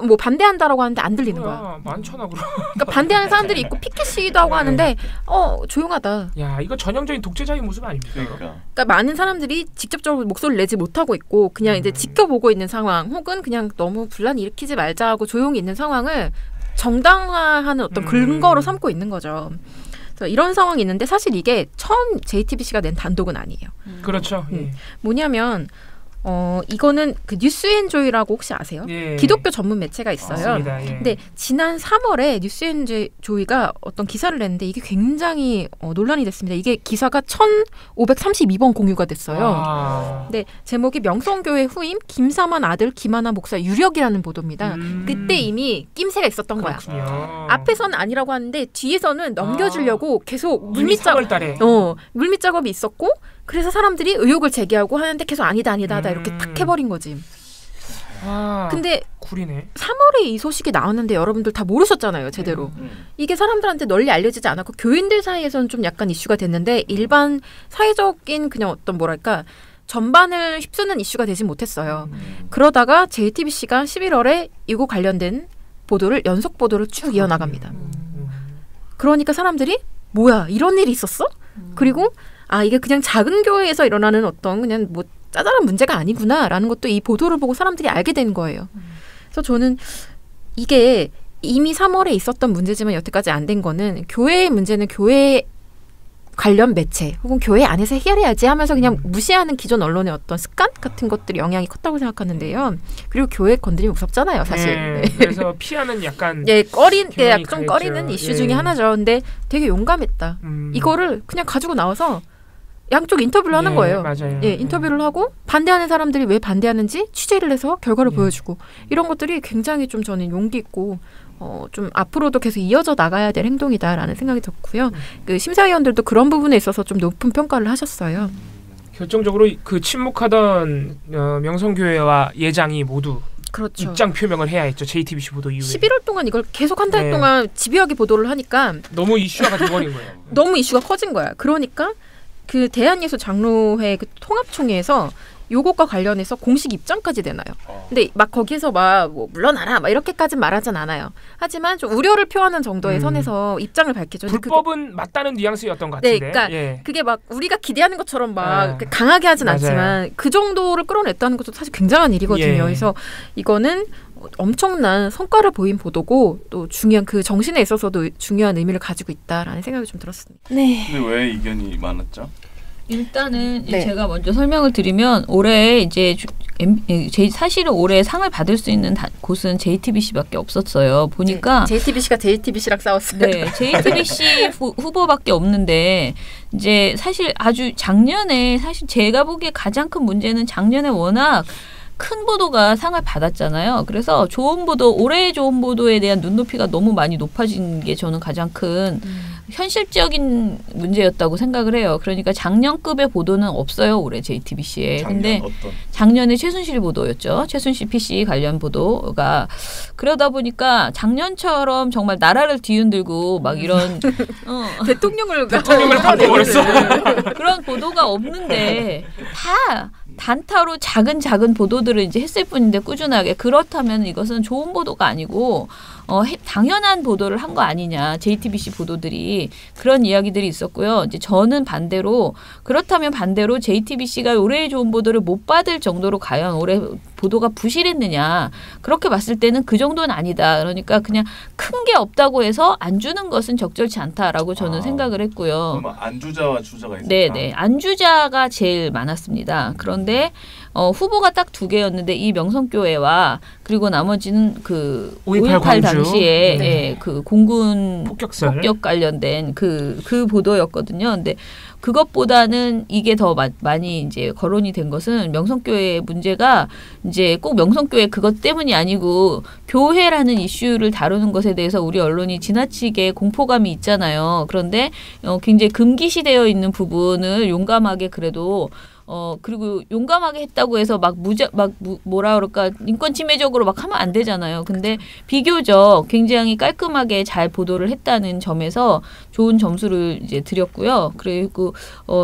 뭐 반대한다라고 하는데 안 들리는 거야. 많잖아 그럼. 그러니까 반대하는 사람들이 있고 피켓 시위도 하고 하는데 조용하다. 야, 이거 전형적인 독재자의 모습 아닙니까? 그러니까 많은 사람들이 직접적으로 목소리를 내지 못하고 있고 그냥 이제 지켜보고 있는 상황 혹은 그냥 너무 분란 일으키지 말자 하고 조용히 있는 상황을 정당화하는 어떤 근거로 삼고 있는 거죠. 그래서 이런 상황이 있는데 사실 이게 처음 JTBC가 낸 단독은 아니에요. 그렇죠. 뭐냐면 이거는 그 뉴스앤조이라고 혹시 아세요? 기독교 전문 매체가 있어요. 맞습니다. 근데 지난 3월에 뉴스앤조이가 어떤 기사를 냈는데 이게 굉장히 논란이 됐습니다. 이게 기사가 1532번 공유가 됐어요. 근데 제목이 명성교회 후임 김사만 아들 김하나 목사 유력이라는 보도입니다. 그때 이미 낌새가 있었던 거야. 앞에서는 아니라고 하는데 뒤에서는 넘겨주려고 계속 물밑 작업이 있었고 그래서 사람들이 의혹을 제기하고 하는데 계속 아니다 이렇게 탁 해버린 거지. 근데 구리네. 3월에 이 소식이 나왔는데 여러분들 다 모르셨잖아요, 제대로. 이게 사람들한테 널리 알려지지 않았고 교인들 사이에서는 좀 약간 이슈가 됐는데 일반 사회적인 그냥 어떤 뭐랄까 전반을 휩쓰는 이슈가 되지 못했어요. 그러다가 JTBC가 11월에 이거 관련된 보도를 연속 보도를 쭉 이어나갑니다. 그러니까 사람들이 뭐야 이런 일이 있었어? 그리고 이게 그냥 작은 교회에서 일어나는 어떤 그냥 뭐 짜잘한 문제가 아니구나라는 것도 이 보도를 보고 사람들이 알게 된 거예요. 그래서 저는 이게 이미 3월에 있었던 문제지만 여태까지 안 된 거는 교회의 문제는 교회에서 관련 매체 혹은 교회 안에서 해결해야지 하면서 그냥 무시하는 기존 언론의 어떤 습관 같은 것들이 영향이 컸다고 생각하는데요. 그리고 교회 건드리면 무섭잖아요, 사실. 네, 그래서 피하는 약간 좀 꺼리는 이슈 중에 하나죠. 근데 되게 용감했다. 이거를 그냥 가지고 나와서 양쪽 인터뷰를 하는 거예요. 맞아요. 인터뷰를 하고 반대하는 사람들이 왜 반대하는지 취재를 해서 결과를 보여주고 이런 것들이 굉장히 좀 저는 용기 있고 좀 앞으로도 계속 이어져 나가야 될 행동이다라는 생각이 들었고요. 그 심사위원들도 그런 부분에 있어서 좀 높은 평가를 하셨어요. 결정적으로 그 침묵하던 명성교회와 예장이 모두 그렇죠. 입장 표명을 해야 했죠. JTBC 보도 이후에. 11월 동안 이걸 계속 한 달 동안 집요하게 보도를 하니까 너무 이슈화가 돼버린 거예요. 너무 이슈가 커진 거야. 그러니까 그 대한예술장로회 그 통합총회에서 요것과 관련해서 공식 입장까지 내놔요. 근데 막 거기서 막 뭐 물러나라 막 이렇게까지는 말하진 않아요. 하지만 좀 우려를 표하는 정도의 선에서 입장을 밝히죠. 불법은 맞다는 뉘앙스였던 것 같은데. 네, 그러니까 그게 막 우리가 기대하는 것처럼 막 강하게 하진 않지만 그 정도를 끌어냈다는 것도 사실 굉장한 일이거든요. 그래서 이거는 엄청난 성과를 보인 보도고 또 중요한 그 정신에 있어서도 중요한 의미를 가지고 있다라는 생각이 좀 들었습니다. 네. 근데 왜 이견이 많았죠? 일단은 제가 먼저 설명을 드리면 올해 이제 사실은 올해 상을 받을 수 있는 곳은 JTBC밖에 없었어요. 보니까 JTBC가 JTBC랑 싸웠어요. 네, JTBC 후보밖에 없는데 이제 사실 아주 작년에 사실 제가 보기에 가장 큰 문제는 작년에 워낙 큰 보도가 상을 받았잖아요. 그래서 좋은 보도, 올해의 좋은 보도에 대한 눈높이가 너무 많이 높아진 게 저는 가장 큰 현실적인 문제였다고 생각을 해요. 그러니까 작년급의 보도는 없어요. 올해 JTBC에. 근데 작년에 최순실 보도였죠. 최순실 PC 관련 보도가. 그러다 보니까 작년처럼 정말 나라를 뒤흔들고 막 이런 대통령을 바꿔버렸어. 그런 보도가 없는데 다 단타로 작은 보도들을 이제 했을 뿐인데 꾸준하게. 그렇다면 이것은 좋은 보도가 아니고 당연한 보도를 한 거 아니냐. JTBC 보도들이 그런 이야기들이 있었고요. 이제 저는 그렇다면 반대로 JTBC가 올해의 좋은 보도를 못 받을 정도로 과연 올해 보도가 부실했느냐. 그렇게 봤을 때는 그 정도는 아니다. 그러니까 그냥 큰 게 없다고 해서 안 주는 것은 적절치 않다라고 저는 생각을 했고요. 그럼 안주자와 주자가 있었다? 네네. 안주자가 제일 많았습니다. 그런데 후보가 딱 2개였는데 이 명성교회와 그리고 나머지는 그 5.18 당시에 그 공군 폭격 관련된 그 보도였거든요. 근데 그것보다는 이게 더 많이 이제 거론이 된 것은 명성교회의 문제가 이제 꼭 명성교회 그것 때문이 아니고 교회라는 이슈를 다루는 것에 대해서 우리 언론이 지나치게 공포감이 있잖아요. 그런데 굉장히 금기시되어 있는 부분을 용감하게 그래도 그리고 용감하게 했다고 해서 뭐라 그럴까 인권 침해적으로 막 하면 안 되잖아요. 근데 비교적 굉장히 깔끔하게 잘 보도를 했다는 점에서 좋은 점수를 이제 드렸고요. 그리고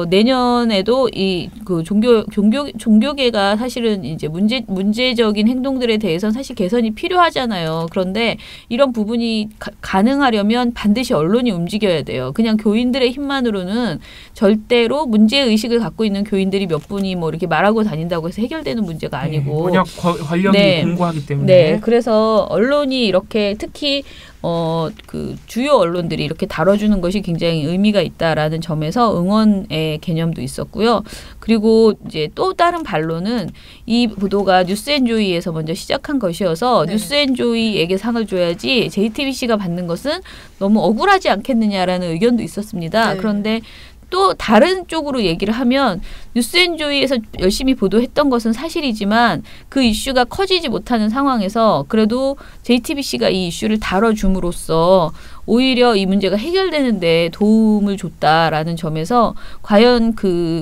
내년에도 이 그 종교계가 사실은 이제 문제적인 행동들에 대해서는 사실 개선이 필요하잖아요. 그런데 이런 부분이 가능하려면 반드시 언론이 움직여야 돼요. 그냥 교인들의 힘만으로는 절대로 문제 의식을 갖고 있는 교인들이 몇 분이 뭐 이렇게 말하고 다닌다고 해서 해결되는 문제가 아니고 번역 관련이 공고하기 때문에. 네, 그래서 언론이 이렇게 특히 그 주요 언론들이 이렇게 다뤄주는 것이 굉장히 의미가 있다라는 점에서 응원의 개념도 있었고요. 그리고 이제 또 다른 반론은 이 보도가 뉴스앤조이에서 먼저 시작한 것이어서 뉴스앤조이에게 상을 줘야지 JTBC가 받는 것은 너무 억울하지 않겠느냐라는 의견도 있었습니다. 그런데 또 다른 쪽으로 얘기를 하면 뉴스앤조이에서 열심히 보도했던 것은 사실이지만 그 이슈가 커지지 못하는 상황에서 그래도 JTBC가 이 이슈를 다뤄줌으로써 오히려 이 문제가 해결되는데 도움을 줬다라는 점에서 과연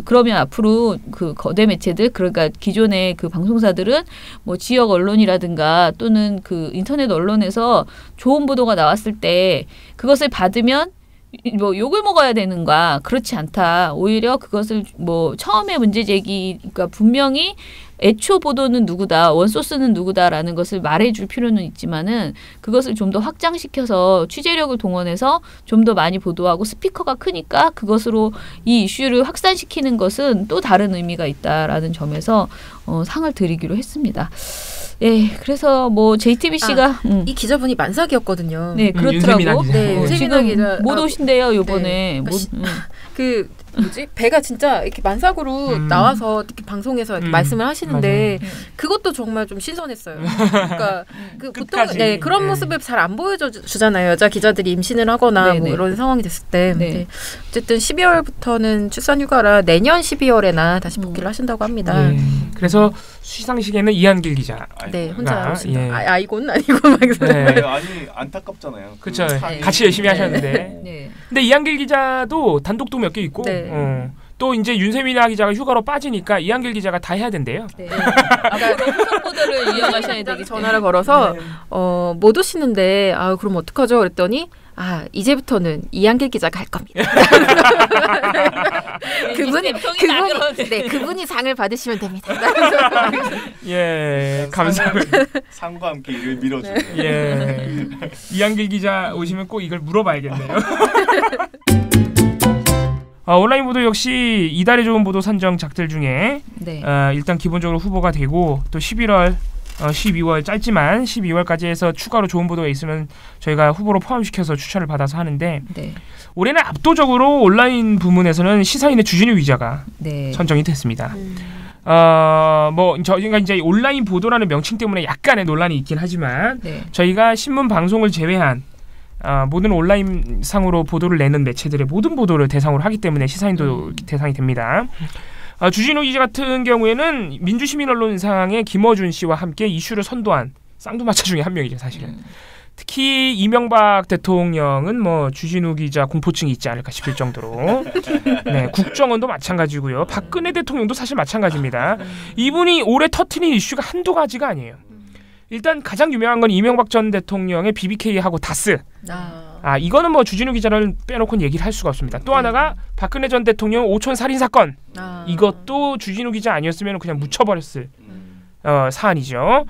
그러면 앞으로 그 거대 매체들 그러니까 기존의 그 방송사들은 뭐 지역 언론이라든가 또는 그 인터넷 언론에서 좋은 보도가 나왔을 때 그것을 받으면 뭐 욕을 먹어야 되는가 그렇지 않다. 오히려 그것을 뭐 처음에 문제 제기가 분명히 애초 보도는 누구다, 원소스는 누구다라는 것을 말해줄 필요는 있지만은 그것을 좀 더 확장시켜서 취재력을 동원해서 좀 더 많이 보도하고 스피커가 크니까 그것으로 이 이슈를 확산시키는 것은 또 다른 의미가 있다라는 점에서 상을 드리기로 했습니다. 예, 그래서 뭐 JTBC가 이 기자분이 만삭이었거든요. 네, 그렇더라고. 네, 윤세민아 기자 못 오신대요, 요번에. 그 뭐지? 배가 진짜 이렇게 만삭으로 나와서 이렇게 방송에서 이렇게 말씀을 하시는데 그것도 정말 좀 신선했어요. 그러니까 그 보통 그런 모습을 잘 안 보여주잖아요. 여자 기자들이 임신을 하거나 뭐 이런 상황이 됐을 때. 근데 어쨌든 12월부터는 출산휴가라 내년 12월에나 다시 복귀를 하신다고 합니다. 그래서 시상식에는 이한길 기자. 네, 혼자 오신다. 아이고는 아니고 막 아니 안타깝잖아요. 그렇죠. 같이 열심히 하셨는데. 근데 이한길 기자도 단독도 몇 개 있고. 또 이제 윤세민아 기자가 휴가로 빠지니까 이한길 기자가 다 해야 된대요. 앞으로 후속 보도를 이어가셔야 되기 전화를 걸어서 못 오시는데 그럼 어떡하죠? 그랬더니 이제부터는 이한길 기자가 할 겁니다. 그분이 상을 받으시면 됩니다. 예, 감사합니다. 상과 함께 이를 밀어주네요. 예, 이한길 기자 오시면 꼭 이걸 물어봐야겠네요. 온라인 보도 역시 이달의 좋은 보도 선정작들 중에 일단 기본적으로 후보가 되고 또 11월, 12월 짧지만 12월까지 해서 추가로 좋은 보도가 있으면 저희가 후보로 포함시켜서 추천을 받아서 하는데 올해는 압도적으로 온라인 부문에서는 시사인의 주진우 기자가 선정이 됐습니다. 저희가 이제 온라인 보도라는 명칭 때문에 약간의 논란이 있긴 하지만 저희가 신문 방송을 제외한 모든 온라인 상으로 보도를 내는 매체들의 모든 보도를 대상으로 하기 때문에 시사인도 대상이 됩니다. 주진우 기자 같은 경우에는 민주시민언론상의 김어준 씨와 함께 이슈를 선도한 쌍두마차 중에 한 명이죠, 사실은. 특히 이명박 대통령은 뭐 주진우 기자 공포증이 있지 않을까 싶을 정도로 국정원도 마찬가지고요. 박근혜 대통령도 사실 마찬가지입니다. 이분이 올해 터트린 이슈가 한두 가지가 아니에요. 일단 가장 유명한 건 이명박 전 대통령의 BBK하고 다스. 이거는 뭐 주진우 기자를 빼놓고는 얘기를 할 수가 없습니다. 또 하나가 박근혜 전 대통령 오촌 살인 사건. 이것도 주진우 기자 아니었으면 그냥 묻혀버렸을 사안이죠.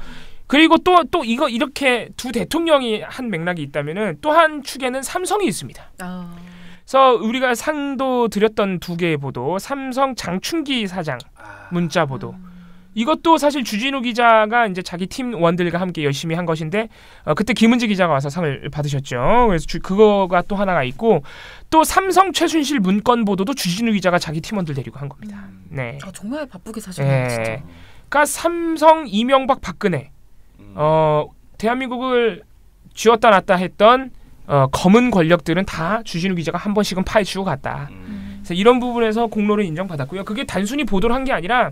그리고 또 이거 이렇게 두 대통령이 한 맥락이 있다면은 또 한 축에는 삼성이 있습니다. 그래서 우리가 상도 드렸던 두 개의 보도, 삼성 장충기 사장 문자 보도. 이것도 사실 주진우 기자가 이제 자기 팀원들과 함께 열심히 한 것인데 그때 김은지 기자가 와서 상을 받으셨죠. 그래서 그거가 또 하나가 있고 또 삼성 최순실 문건 보도도 주진우 기자가 자기 팀원들 데리고 한 겁니다. 네. 정말 바쁘게 사셨네요. 진짜. 그러니까 삼성, 이명박, 박근혜 대한민국을 쥐었다 놨다 했던 검은 권력들은 다 주진우 기자가 한 번씩은 파헤치고 갔다. 그래서 이런 부분에서 공로를 인정받았고요. 그게 단순히 보도를 한 게 아니라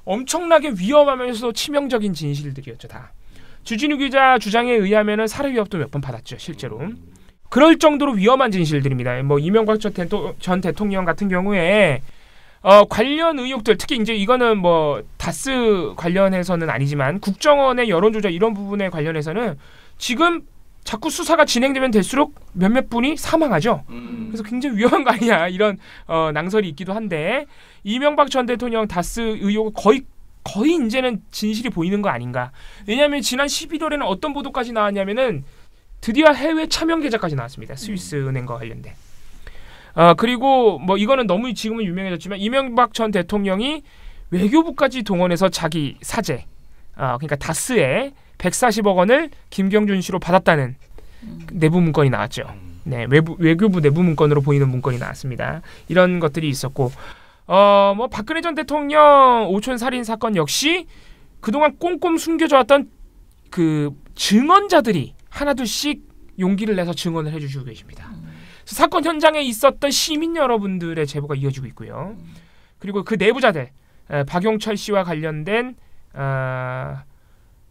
엄청나게 위험하면서 치명적인 진실들이었죠. 다. 주진우 기자 주장에 의하면은 살해 위협도 몇 번 받았죠. 실제로. 그럴 정도로 위험한 진실들입니다. 뭐 이명박 전 대통령 같은 경우에 관련 의혹들, 특히 이제 이거는 뭐 다스 관련해서는 아니지만 국정원의 여론조작 이런 부분에 관련해서는 지금 자꾸 수사가 진행되면 될수록 몇몇 분이 사망하죠. 그래서 굉장히 위험한 거 아니냐 이런 낭설이 있기도 한데 이명박 전 대통령 다스 의혹은 거의 이제는 진실이 보이는 거 아닌가. 왜냐하면 지난 11월에는 어떤 보도까지 나왔냐면은 드디어 해외 차명 계좌까지 나왔습니다. 스위스 은행과 관련된. 그리고 뭐 이거는 너무 지금은 유명해졌지만 이명박 전 대통령이 외교부까지 동원해서 자기 사재, 그러니까 다스에 140억 원을 김경준 씨로 받았다는 내부 문건이 나왔죠. 네, 외교부 내부 문건으로 보이는 문건이 나왔습니다. 이런 것들이 있었고, 뭐 박근혜 전 대통령 오촌 살인 사건 역시 그동안 꼼꼼 숨겨져 왔던 그 증언자들이 하나둘씩 용기를 내서 증언을 해주시고 계십니다. 사건 현장에 있었던 시민 여러분들의 제보가 이어지고 있고요. 그리고 그 내부자들, 박용철 씨와 관련된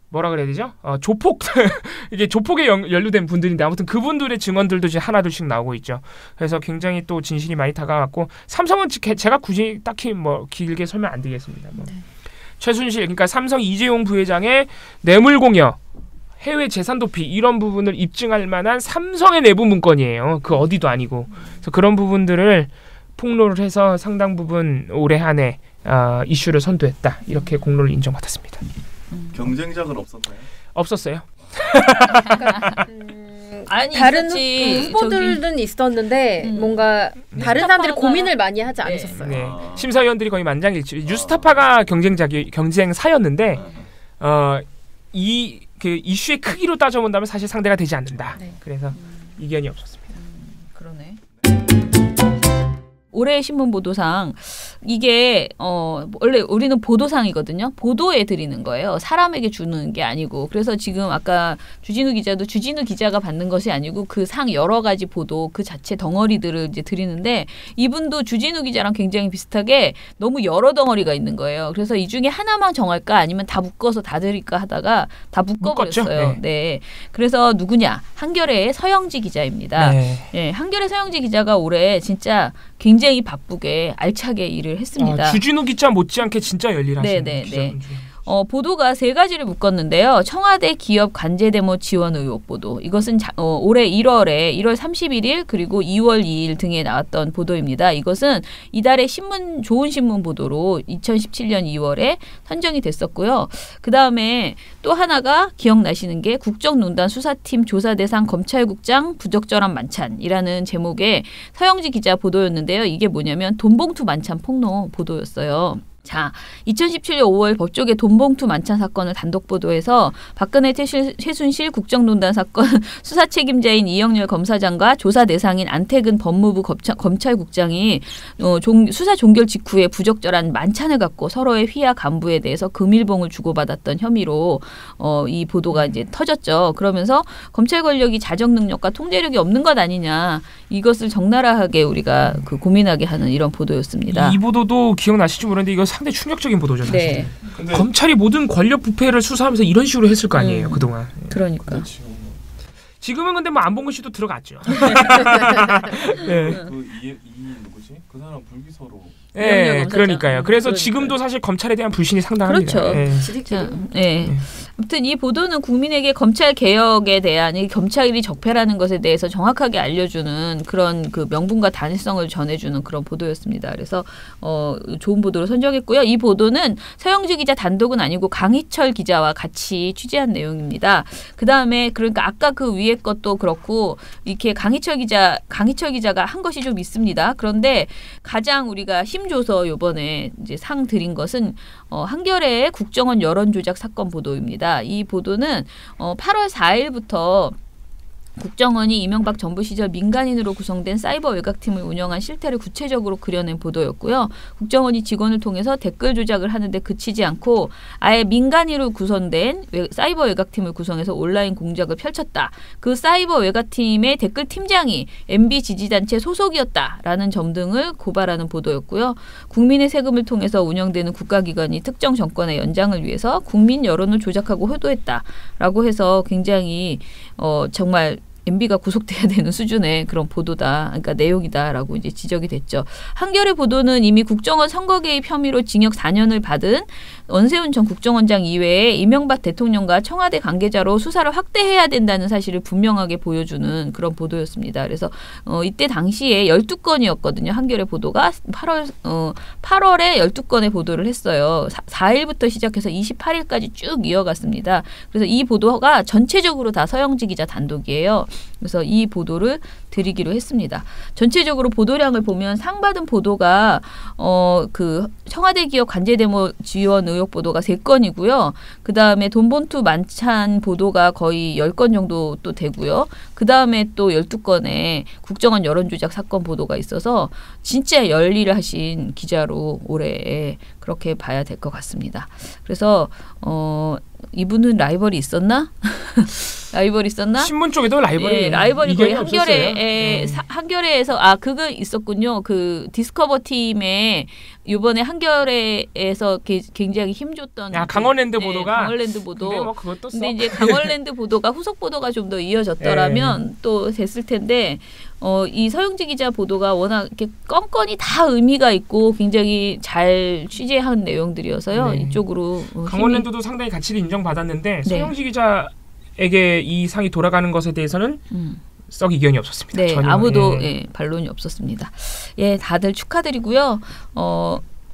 뭐라 그래야 되죠? 조폭 이게 조폭에 연루된 분들인데 아무튼 그분들의 증언들도 이제 하나둘씩 나오고 있죠. 그래서 굉장히 또 진실이 많이 다가왔고 삼성은 제가 굳이 딱히 뭐 길게 설명 안 드리겠습니다. 뭐. 최순실 그러니까 삼성 이재용 부회장의 뇌물 공여, 해외 재산 도피 이런 부분을 입증할 만한 삼성의 내부 문건이에요. 그 어디도 아니고. 그래서 그런 부분들을 폭로를 해서 상당 부분 올해 한 해 이슈를 선도했다. 이렇게 공로를 인정받았습니다. 경쟁작은 없었나요? 없었어요. 아니 다른 있었지. 후보들은 있었는데 뭔가 다른 사람들이 고민을 많이 하지 않으셨어요. 네. 심사위원들이 거의 만장일치. 뉴스타파가 경쟁사였는데 이 그 이슈의 크기로 따져본다면 사실 상대가 되지 않는다. 그래서 이견이 없었습니다. 그러네. 올해의 신문 보도상 이게 원래 우리는 보도상이거든요. 보도에 드리는 거예요. 사람에게 주는 게 아니고. 그래서 지금 아까 주진우 기자도 주진우 기자가 받는 것이 아니고 그 상 여러 가지 보도 그 자체 덩어리들을 이제 드리는데 이분도 주진우 기자랑 굉장히 비슷하게 너무 여러 덩어리가 있는 거예요. 그래서 이 중에 하나만 정할까 아니면 다 묶어서 다 드릴까 하다가 다 묶어버렸어요. 네. 그래서 누구냐? 한겨레의 서영지 기자입니다. 네. 한겨레 서영지 기자가 올해 진짜 굉장히 바쁘게 알차게 일을 했습니다. 주진우 기자 못지않게 진짜 열일하시는 기자분 중에. 보도가 3가지를 묶었는데요. 청와대 기업 관제 데모 지원 의혹 보도. 이것은 올해 1월 31일 그리고 2월 2일 등에 나왔던 보도입니다. 이것은 이달의 좋은 신문 보도로 2017년 2월에 선정이 됐었고요. 그 다음에 또 하나가 기억나시는 게 국정농단 수사팀 조사 대상 검찰국장 부적절한 만찬이라는 제목의 서영지 기자 보도였는데요. 이게 뭐냐면 돈봉투 만찬 폭로 보도였어요. 자, 2017년 5월 법조계 돈봉투 만찬 사건을 단독 보도해서 박근혜 최순실 국정농단 사건 수사 책임자인 이영렬 검사장과 조사 대상인 안태근 법무부 검찰국장이 수사 종결 직후에 부적절한 만찬을 갖고 서로의 휘하 간부에 대해서 금일봉을 주고받았던 혐의로 이 보도가 이제 터졌죠. 그러면서 검찰 권력이 자정 능력과 통제력이 없는 것 아니냐. 이것을 적나라하게 우리가 고민하게 하는 이런 보도였습니다. 이 보도도 기억나실지 모르는데 이거 상당히 충격적인 보도죠. 사실. 네. 검찰이 모든 권력 부패를 수사하면서 이런 식으로 했을 거 아니에요. 그동안. 그러니까. 지금은 근데 뭐 안봉근 씨도 들어갔죠. 네. 누구지? 그 사람 불기소로. 네, 그러니까요. 그래서 지금도 사실 검찰에 대한 불신이 상당합니다. 그렇죠. 아무튼 이 보도는 국민에게 검찰 개혁에 대한 이 검찰이 적폐라는 것에 대해서 정확하게 알려주는 그런 그 명분과 단일성을 전해주는 그런 보도였습니다. 그래서 좋은 보도로 선정했고요. 이 보도는 서영지 기자 단독은 아니고 강희철 기자와 같이 취재한 내용입니다. 그 다음에 그러니까 아까 그 위에 것도 그렇고 이렇게 강희철 기자가 한 것이 좀 있습니다. 그런데 가장 우리가 힘줘서 이번에 이제 상 드린 것은 한겨레의 국정원 여론조작 사건 보도입니다. 이 보도는 8월 4일부터 국정원이 이명박 정부 시절 민간인으로 구성된 사이버 외곽팀을 운영한 실태를 구체적으로 그려낸 보도였고요. 국정원이 직원을 통해서 댓글 조작을 하는데 그치지 않고 아예 민간인으로 구성된 사이버 외곽팀을 구성해서 온라인 공작을 펼쳤다. 그 사이버 외곽팀의 댓글 팀장이 MB 지지단체 소속이었다라는 점 등을 고발하는 보도였고요. 국민의 세금을 통해서 운영되는 국가기관이 특정 정권의 연장을 위해서 국민 여론을 조작하고 호도했다라고 해서 굉장히 정말 MB가 구속돼야 되는 수준의 그런 보도다, 그러니까 내용이다라고 이제 지적이 됐죠. 한겨레 보도는 이미 국정원 선거 개입 혐의로 징역 4년을 받은 원세훈 전 국정원장 이외에 이명박 대통령과 청와대 관계자로 수사를 확대해야 된다는 사실을 분명하게 보여주는 그런 보도였습니다. 그래서 이때 당시에 12건이었거든요. 한겨레 보도가 8월에 12건의 보도를 했어요. 4일부터 시작해서 28일까지 쭉 이어갔습니다. 그래서 이 보도가 전체적으로 다 서영지 기자 단독이에요. 그래서 이 보도를 드리기로 했습니다. 전체적으로 보도량을 보면 상 받은 보도가 그 청와대 기업 관제 데모 지원 의혹 보도가 3건이고요. 그 다음에 돈봉투 만찬 보도가 거의 10건 정도 또 되고요. 그 다음에 또 12건의 국정원 여론조작 사건 보도가 있어서 진짜 열일을 하신 기자로 올해 그렇게 봐야 될 것 같습니다. 그래서 이분은 라이벌이 있었나? 라이벌이 있었나? 신문 쪽에도 라이벌이 라이벌이 거의 한겨레에서 그거 있었군요. 그 디스커버 팀에 이번에 한겨레에서 굉장히 힘줬던 강원랜드 보도가 강원랜드 보도. 근데 뭐 그것도 근데 이제 강원랜드 보도가 후속 보도가 좀 더 이어졌더라면 또 됐을 텐데 이 서영지 기자 보도가 워낙 이렇게 건건이 다 의미가 있고 굉장히 잘 취재한 내용들이어서요. 이쪽으로 강원랜드도 상당히 가치를 인정받았는데 서영지 기자에게 이 상이 돌아가는 것에 대해서는 썩 이견이 없었습니다. 네, 전혀. 아무도 반론이 없었습니다. 다들 축하드리고요.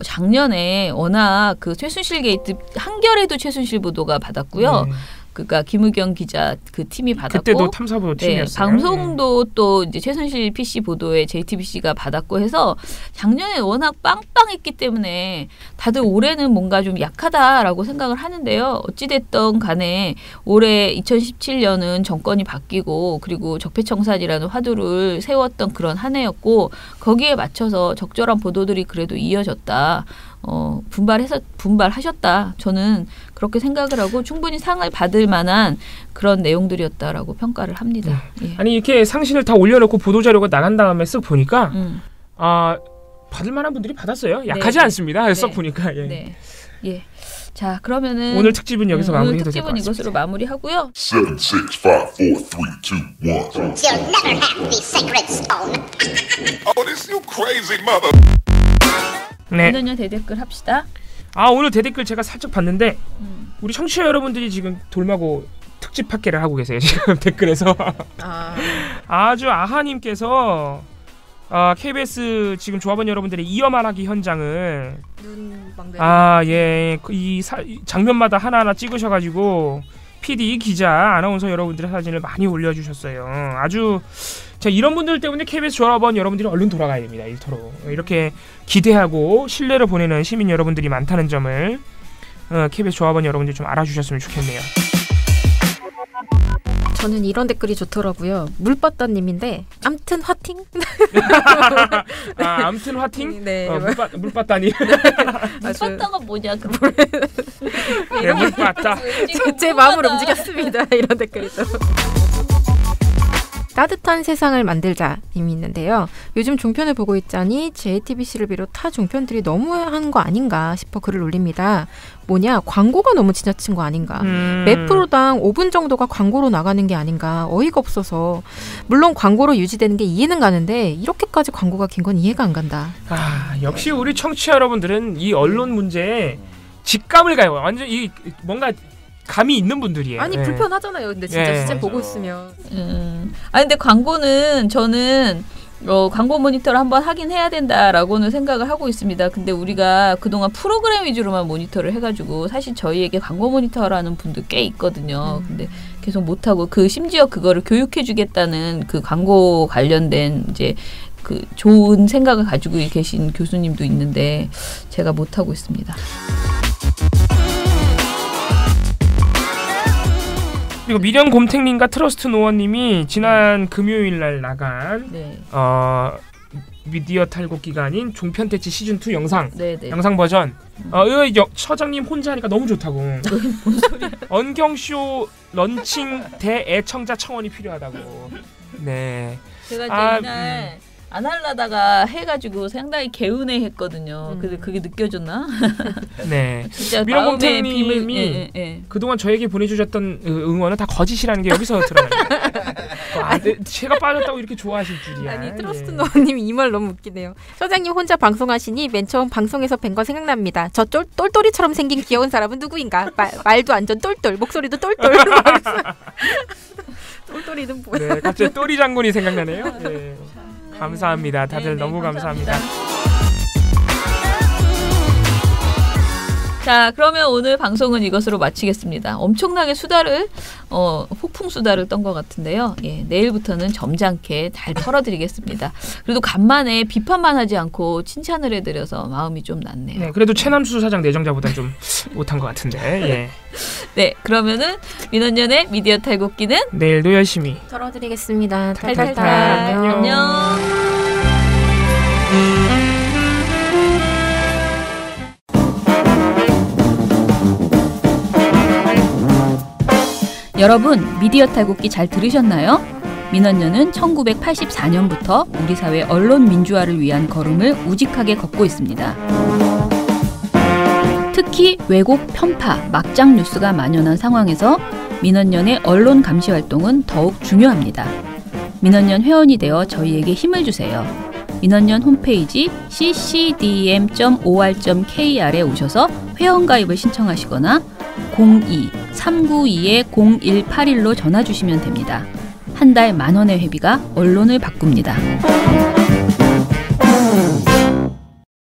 작년에 워낙 그 최순실 게이트 한겨레도 최순실 보도가 받았고요. 그러니까 김우경 기자 그 팀이 받았고 그때도 탐사보도 팀이었어요. 방송도 또 이제 최순실 PC 보도에 JTBC가 받았고 해서 작년에 워낙 빵빵했기 때문에 다들 올해는 뭔가 좀 약하다라고 생각을 하는데요. 어찌됐든 간에 올해 2017년은 정권이 바뀌고 그리고 적폐청산이라는 화두를 세웠던 그런 한 해였고 거기에 맞춰서 적절한 보도들이 그래도 이어졌다. 분발하셨다. 저는 그렇게 생각을 하고 충분히 상을 받을 만한 그런 내용들이었다라고 평가를 합니다. 예. 아니 이렇게 상신을 다 올려놓고 보도자료가 나간 다음에 쓱 보니까 받을 만한 분들이 받았어요. 약하지 않습니다. 쓱 보니까. 예. 네. 예. 자 그러면은 오늘 특집은 여기서 마무리해도 될 것 특집은 같습니다. 이것으로 마무리하고요. 7, 6, 5, 4, 3, 2, 1. You'll never have the sacred stone. Oh, this you crazy mother. 네. 민원년 대댓글 합시다. 오늘 대댓글 제가 살짝 봤는데 우리 청취자 여러분들이 지금 돌마고 특집 팟캐를 하고 계세요. 지금 댓글에서 아주 아하님께서 KBS 지금 조합원 여러분들의 이어말하기 현장을 이 장면마다 하나하나 찍으셔가지고 PD, 기자, 아나운서 여러분들의 사진을 많이 올려주셨어요. 아주 자 이런 분들 때문에 KBS 조합원 여러분들이 얼른 돌아가야 됩니다. 일터로 이렇게 기대하고 신뢰를 보내는 시민 여러분들이 많다는 점을 KBS 조합원 여러분들이 좀 알아주셨으면 좋겠네요. 저는 이런 댓글이 좋더라고요. 물바다님인데 암튼 화팅? 암튼 화팅? 네. 물바다님. 물바다가 뭐냐? 네, 물바다. 제 마음을 움직였습니다. 이런 댓글이 또. 따뜻한 세상을 만들자 님이 있는데요. 요즘 종편을 보고 있자니 JTBC를 비롯 타 종편들이 너무한 거 아닌가 싶어 글을 올립니다. 뭐냐 광고가 너무 지나친 거 아닌가. 매 프로당 5분 정도가 광고로 나가는 게 아닌가. 어이가 없어서. 물론 광고로 유지되는 게 이해는 가는데 이렇게까지 광고가 긴 건 이해가 안 간다. 역시 우리 청취자 여러분들은 이 언론 문제에 직감을 가요. 완전 이 뭔가 감이 있는 분들이에요. 아니 불편하잖아요. 근데 진짜 실제 보고 있으면. 근데 광고는 저는 광고 모니터를 한번 하긴 해야 된다라고는 생각을 하고 있습니다. 근데 우리가 그동안 프로그램 위주로만 모니터를 해가지고 사실 저희에게 광고 모니터라는 분들 꽤 있거든요. 근데 계속 못하고 심지어 그거를 교육해주겠다는 그 광고 관련된 이제 그 좋은 생각을 가지고 계신 교수님도 있는데 제가 못하고 있습니다. 그리고 미련곰탱님과 트러스트 노원님이 지난 금요일날 나간 미디어 탈곡 기간인 종편대치 시즌2 영상 버전 처장님 혼자 하니까 너무 좋다고. 뭔 소리야. 언경쇼 런칭 대애청자 청원이 필요하다고. 네. 제가 이제 이날 안 하려다가 해가지고 상당히 개운해했거든요. 근데 그게 느껴졌나? 네. 진짜 미련곰탱님이 그동안 저에게 보내주셨던 응원은 다 거짓이라는 게 여기서 드러나요. 제가 빠졌다고 이렇게 좋아하실 줄이야. 아니 트러스트 노원님이 이 말 너무 웃기네요. 소장님 혼자 방송하시니 맨 처음 방송에서 뵌 거 생각납니다. 저 똘똘이처럼 생긴 귀여운 사람은 누구인가? 말도 완전 똘똘, 목소리도 똘똘. 똘똘이는 뭐야? 네, 갑자기 똘이 장군이 생각나네요. 네. 감사합니다. 다들 너무 감사합니다. 자, 그러면 오늘 방송은 이것으로 마치겠습니다. 엄청나게 수다를 폭풍 수다를 떤 것 같은데요. 예, 내일부터는 점잖게 잘 털어드리겠습니다. 그래도 간만에 비판만 하지 않고 칭찬을 해드려서 마음이 좀 낫네요. 네, 그래도 최남수 사장 내정자보다 좀 못한 것 같은데. 예. 네, 그러면은 민원연의 미디어 탈곡기는 내일도 열심히 털어드리겠습니다. 탈탈탈. 안녕. 여러분, 미디어 탈곡기 잘 들으셨나요? 민원연은 1984년부터 우리 사회 언론 민주화를 위한 걸음을 우직하게 걷고 있습니다. 특히 왜곡, 편파, 막장 뉴스가 만연한 상황에서 민원연의 언론 감시 활동은 더욱 중요합니다. 민원연 회원이 되어 저희에게 힘을 주세요. 민원연 홈페이지 ccdm.or.kr에 오셔서 회원가입을 신청하시거나 02-392-0181로 전화 주시면 됩니다. 한 달 10,000원의 회비가 언론을 바꿉니다.